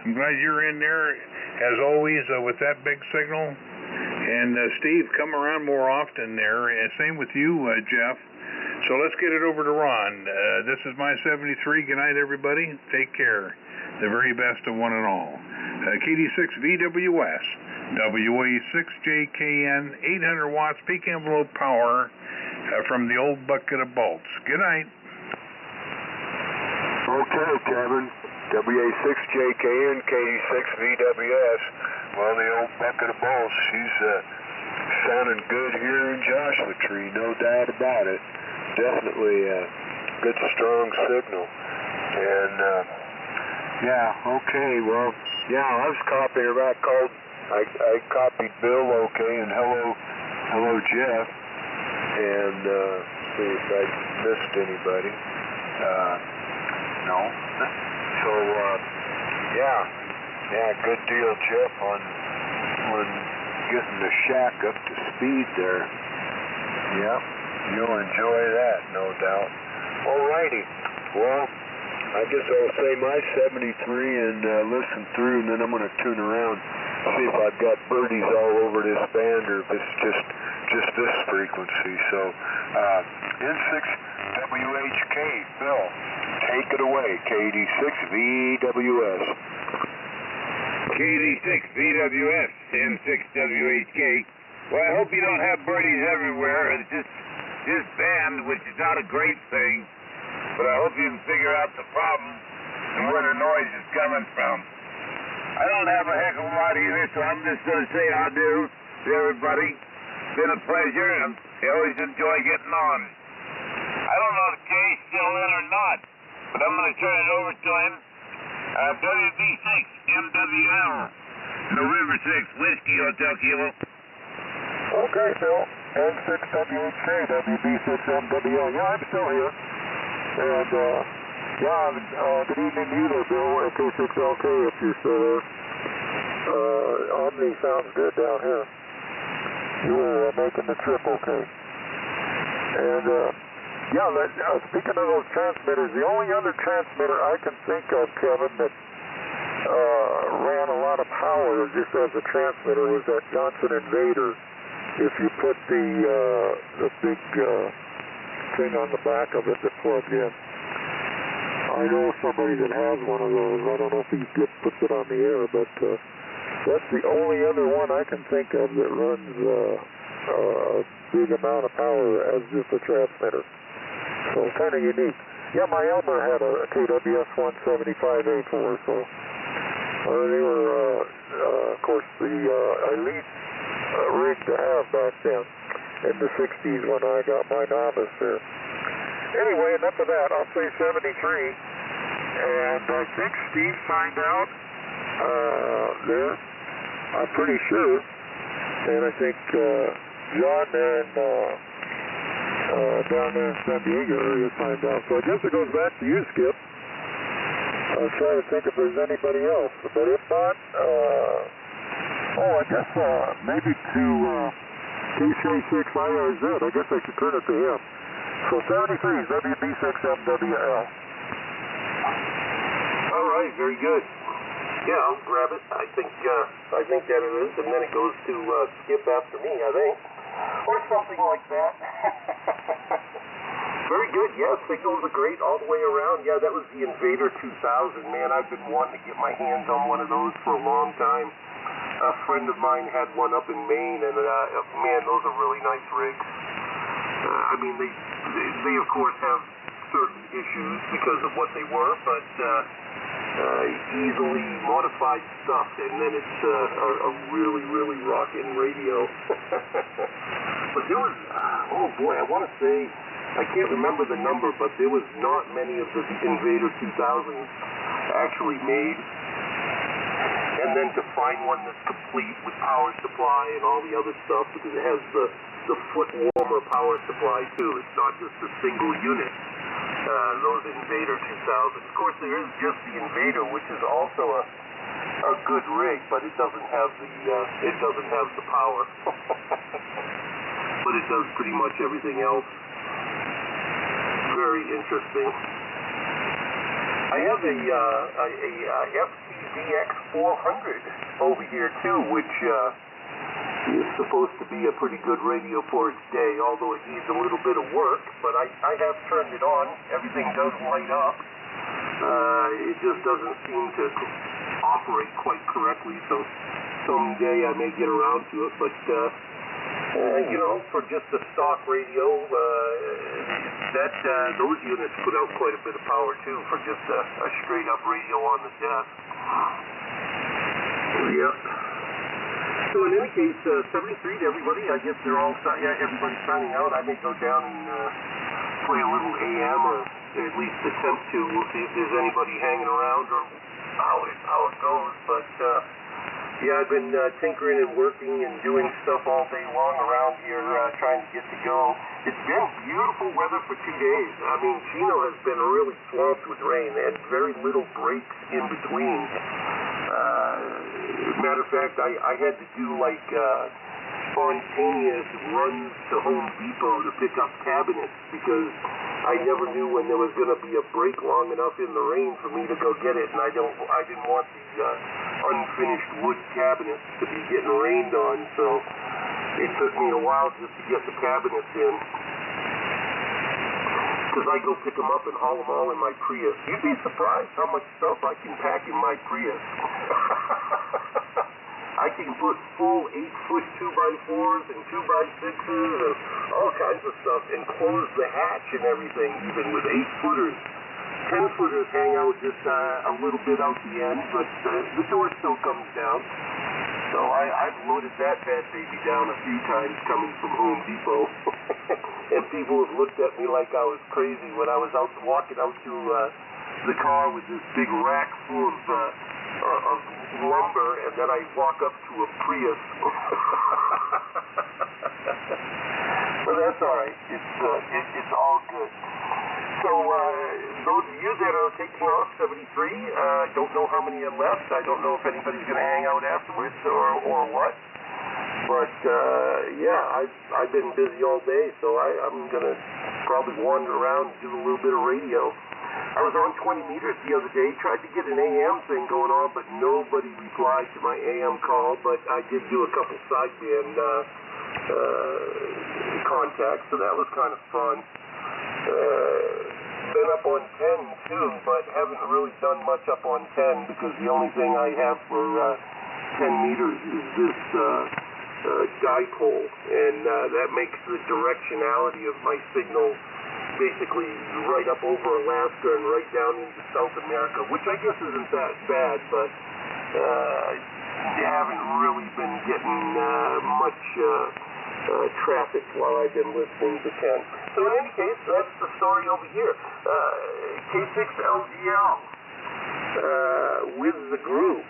[SPEAKER 1] I'm glad you're in there, as always, with that big signal. And Steve, come around more often there. And same with you, Jeff. So let's get it over to Ron. This is my 73. Good night, everybody. Take care. The very best of one and all. KD6VWS, WA6JKN, 800 watts peak envelope power from the old bucket of bolts. Good night.
[SPEAKER 4] Okay, Kevin. WA6JKN, KD6VWS. Well, the old bucket of bolts, she's sounding good here in Joshua Tree, no doubt about it. Definitely a good, strong signal. And, yeah, okay, well, yeah, I was copying her back. I copied Bill, okay, and hello hello, Jeff. And see if I missed anybody. No. So, yeah, good deal, Jeff, on getting the shack up to speed there. Yeah, you'll enjoy that, no doubt. Alrighty. Well, I guess I'll say my 73 and listen through, and then I'm going to tune around, see if I've got birdies all over this band or if it's just this frequency. So, N6WHK, Phil, take it away, KD6VWS.
[SPEAKER 3] KD6VWS, N6WHK. Well, I hope you don't have birdies everywhere. It's just this band, which is not a great thing, but I hope you can figure out the problem and where the noise is coming from. I don't have a heck of a lot either, so I'm just going to say adieu to everybody. It's been a pleasure, and I always enjoy getting on. I don't know if Jay's still in or not, but I'm going to turn it over to him. WB6 MWL, November 6th, Whiskey Hotel Kilo.
[SPEAKER 6] Okay, Phil. N6WHK, WB6MWL. Yeah, I'm still here. And, good evening to you there, Bill, AK6LK, if you're still there. Omni sounds good down here. You were making the trip okay. And, speaking of those transmitters, the only other transmitter I can think of, Kevin, that ran a lot of power just as a transmitter was that Johnson Invader. If you put the big thing on the back of it that plugged in. I know somebody that has one of those. I don't know if he puts it on the air, but that's the only other one I can think of that runs a big amount of power as just a transmitter. So kind of unique. Yeah, my Elmer had a KWS 175A4, so they were, of course, the elite rig to have back then in the 60s when I got my novice there. Anyway, enough of that. I'll say 73. And I think Steve signed out there. I'm pretty sure. And I think John there in down there in San Diego area signed out. So I guess it goes back to you, Skip. I'll try to think if there's anybody else. But if not, I guess maybe to TK6IRZ. I guess I should turn it to him. So 73 is WB6MWL.
[SPEAKER 5] All right, very good. Yeah, I'll grab it. I think that it is, and then it goes to Skip after me, I think. Or something like that. Very good, yes, signals are great all the way around. Yeah, that was the Invader 2000, man. I've been wanting to get my hands on one of those for a long time. A friend of mine had one up in Maine, and man, those are really nice rigs. I mean, they of course have certain issues because of what they were, but easily modified stuff, and then it's a really, really rockin' radio. But there was, oh boy, I want to say, I can't remember the number, but there was not many of the Invader 2000s actually made. And then to find one that's complete with power supply and all the other stuff, because it has the foot warmer power supply too. It's not just a single unit. Those Invader 2000s. Of course, there is just the Invader, which is also a good rig, but it doesn't have the power. But it does pretty much everything else. Very interesting. I have a FCDX 400 over here too, which is supposed to be a pretty good radio for its day, although it needs a little bit of work, but I have turned it on. Everything does light up. It just doesn't seem to operate quite correctly, so someday I may get around to it, but for just a stock radio, those units put out quite a bit of power too for just a straight up radio on the desk. Yep. So in any case, 73 to everybody. I guess they're all everybody's signing out. I may go down and play a little AM, or at least attempt to. We'll see if there's anybody hanging around or how it goes. But Yeah, I've been tinkering and working and doing stuff all day long around here, trying to get to go. It's been beautiful weather for 2 days. I mean, Chino has been really swamped with rain. They had very little breaks in between. Matter of fact, I had to do like spontaneous runs to Home Depot to pick up cabinets because I never knew when there was going to be a break long enough in the rain for me to go get it, and I didn't want the unfinished wood cabinets to be getting rained on, so it took me a while just to get the cabinets in. Because I go pick them up and haul them all in my Prius. You'd be surprised how much stuff I can pack in my Prius. I can put full 8-foot 2x4s and 2x6s and all kinds of stuff and close the hatch and everything, even with 8-footers. 10-footers hang out just a little bit out the end, but the door still comes down. So I've loaded that bad baby down a few times coming from Home Depot. And people have looked at me like I was crazy when I was out walking out to the car with this big rack full of lumber, and then I walk up to a Prius. But that's all right. It's all good. So those of you that are taking off 73, don't know how many are left. I don't know if anybody's going to hang out afterwards or what. But yeah, I've been busy all day, so I'm going to probably wander around and do a little bit of radio. I was on 20 meters the other day, tried to get an AM thing going on, but nobody replied to my AM call, but I did do a couple sideband contacts, so that was kind of fun. Been up on 10 too, but haven't really done much up on 10 because the only thing I have for 10 meters is this dipole, and that makes the directionality of my signal basically right up over Alaska and right down into South America, which I guess isn't that bad, but you haven't really been getting much traffic while I've been listening to 10. So in any case, that's the story over here. K6LGL with the group.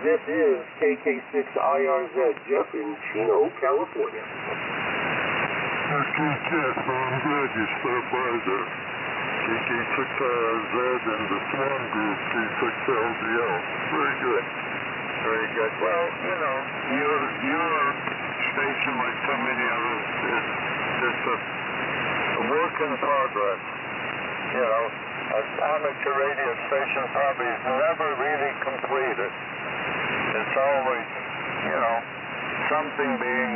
[SPEAKER 5] This is KK6IRZ, Jeff in Chino, California.
[SPEAKER 6] Okay, Jeff, I'm glad you stopped by the KK6IRZ and the Swan group, K6LGL. Very good.
[SPEAKER 3] Very good. Well, you know, your station, like so many others, is just a work in progress. You know, an amateur radio station probably is never really completed. It's always, you know, something being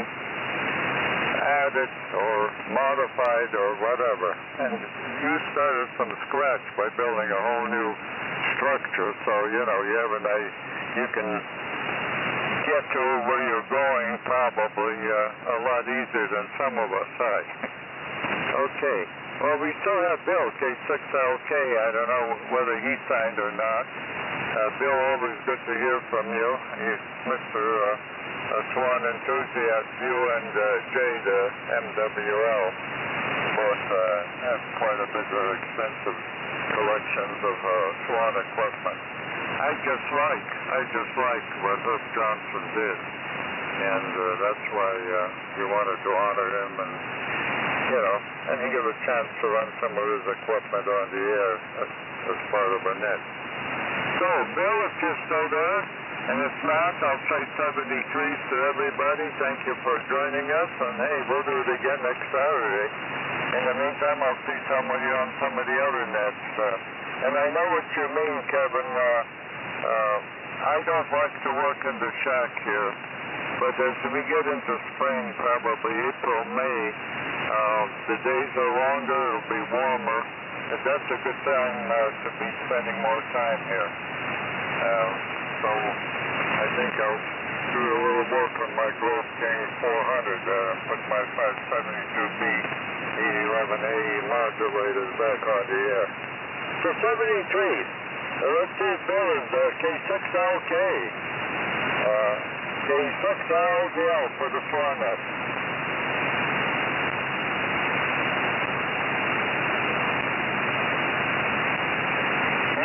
[SPEAKER 3] added or modified or whatever. And you started from scratch by building a whole new structure, so, you know, you can get to where you're going probably a lot easier than some of us. Okay. Well, we still have Bill, K6LK. I don't know whether he signed or not. Bill, always good to hear from you. He's Mr. Swan enthusiast. You and Jay, the MWL, both have quite a bit of extensive collections of Swan equipment. I just like what Herb Johnson did, and that's why we wanted to honor him and, you know, and he gave a chance to run some of his equipment on the air as part of a net. So, Bill, if you're still there, and if not, I'll say 73s to everybody. Thank you for joining us, and hey, we'll do it again next Saturday. In the meantime, I'll see some of you on some of the other nets. And I know what you mean, Kevin. I don't like to work in the shack here, but as we get into spring, probably April, May, the days are longer, it'll be warmer, and that's a good time to be spending more time here. So I think I'll do a little work on my Grove King 400, put my 572B 811A modulators back on the air. So 73. Let's see if Bill is K6LK. K6LGL for the Swan net.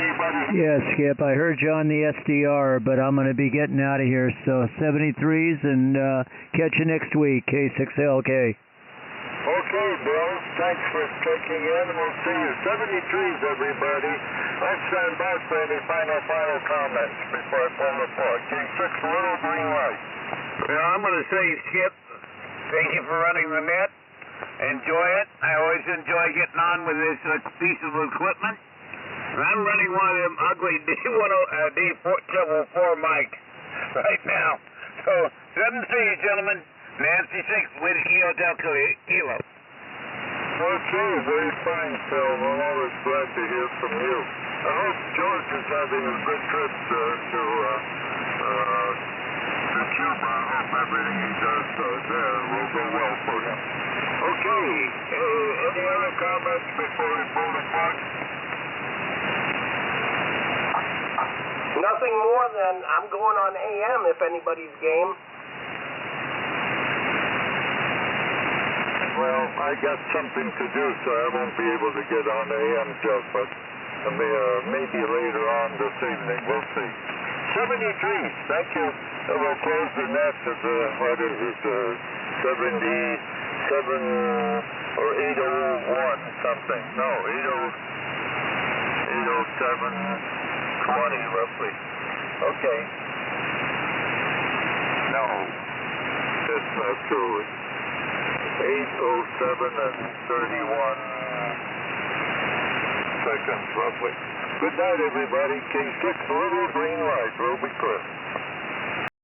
[SPEAKER 4] everybody?
[SPEAKER 8] Yeah, Skip, I heard you on the SDR, but I'm going to be getting out of here. So 73s and catch you next week, K6LK.
[SPEAKER 4] Okay, Bill. Thanks for checking in, and we'll see you. 73s, everybody. I'll stand by for any final comments before I pull the plug. K6, little green light.
[SPEAKER 3] Well, I'm going to say, Skip, thank you for running the net. Enjoy it. I always enjoy getting on with this piece of equipment. I'm running one of them ugly D4 mic right now. So, 7 see you, gentlemen. Nancy 6 with Kilo Del Kilo.
[SPEAKER 4] Okay, very fine, Phil. We're always glad to hear from you. I hope George is having a good trip to Cuba. I hope everything he does there will go well for him. Okay, any other comments before we pull the plug?
[SPEAKER 5] Nothing more than I'm going on AM if anybody's game.
[SPEAKER 4] Well, I got something to do, so I won't be able to get on AM, Jeff, but maybe later on this evening. We'll see. 73, thank you. We'll close the net at, 77 or 801 something. No, 807.20 roughly. Okay. No, that's not true. 8:07 and 31 seconds roughly. Good night, everybody. K6 little green light. We'll be clear.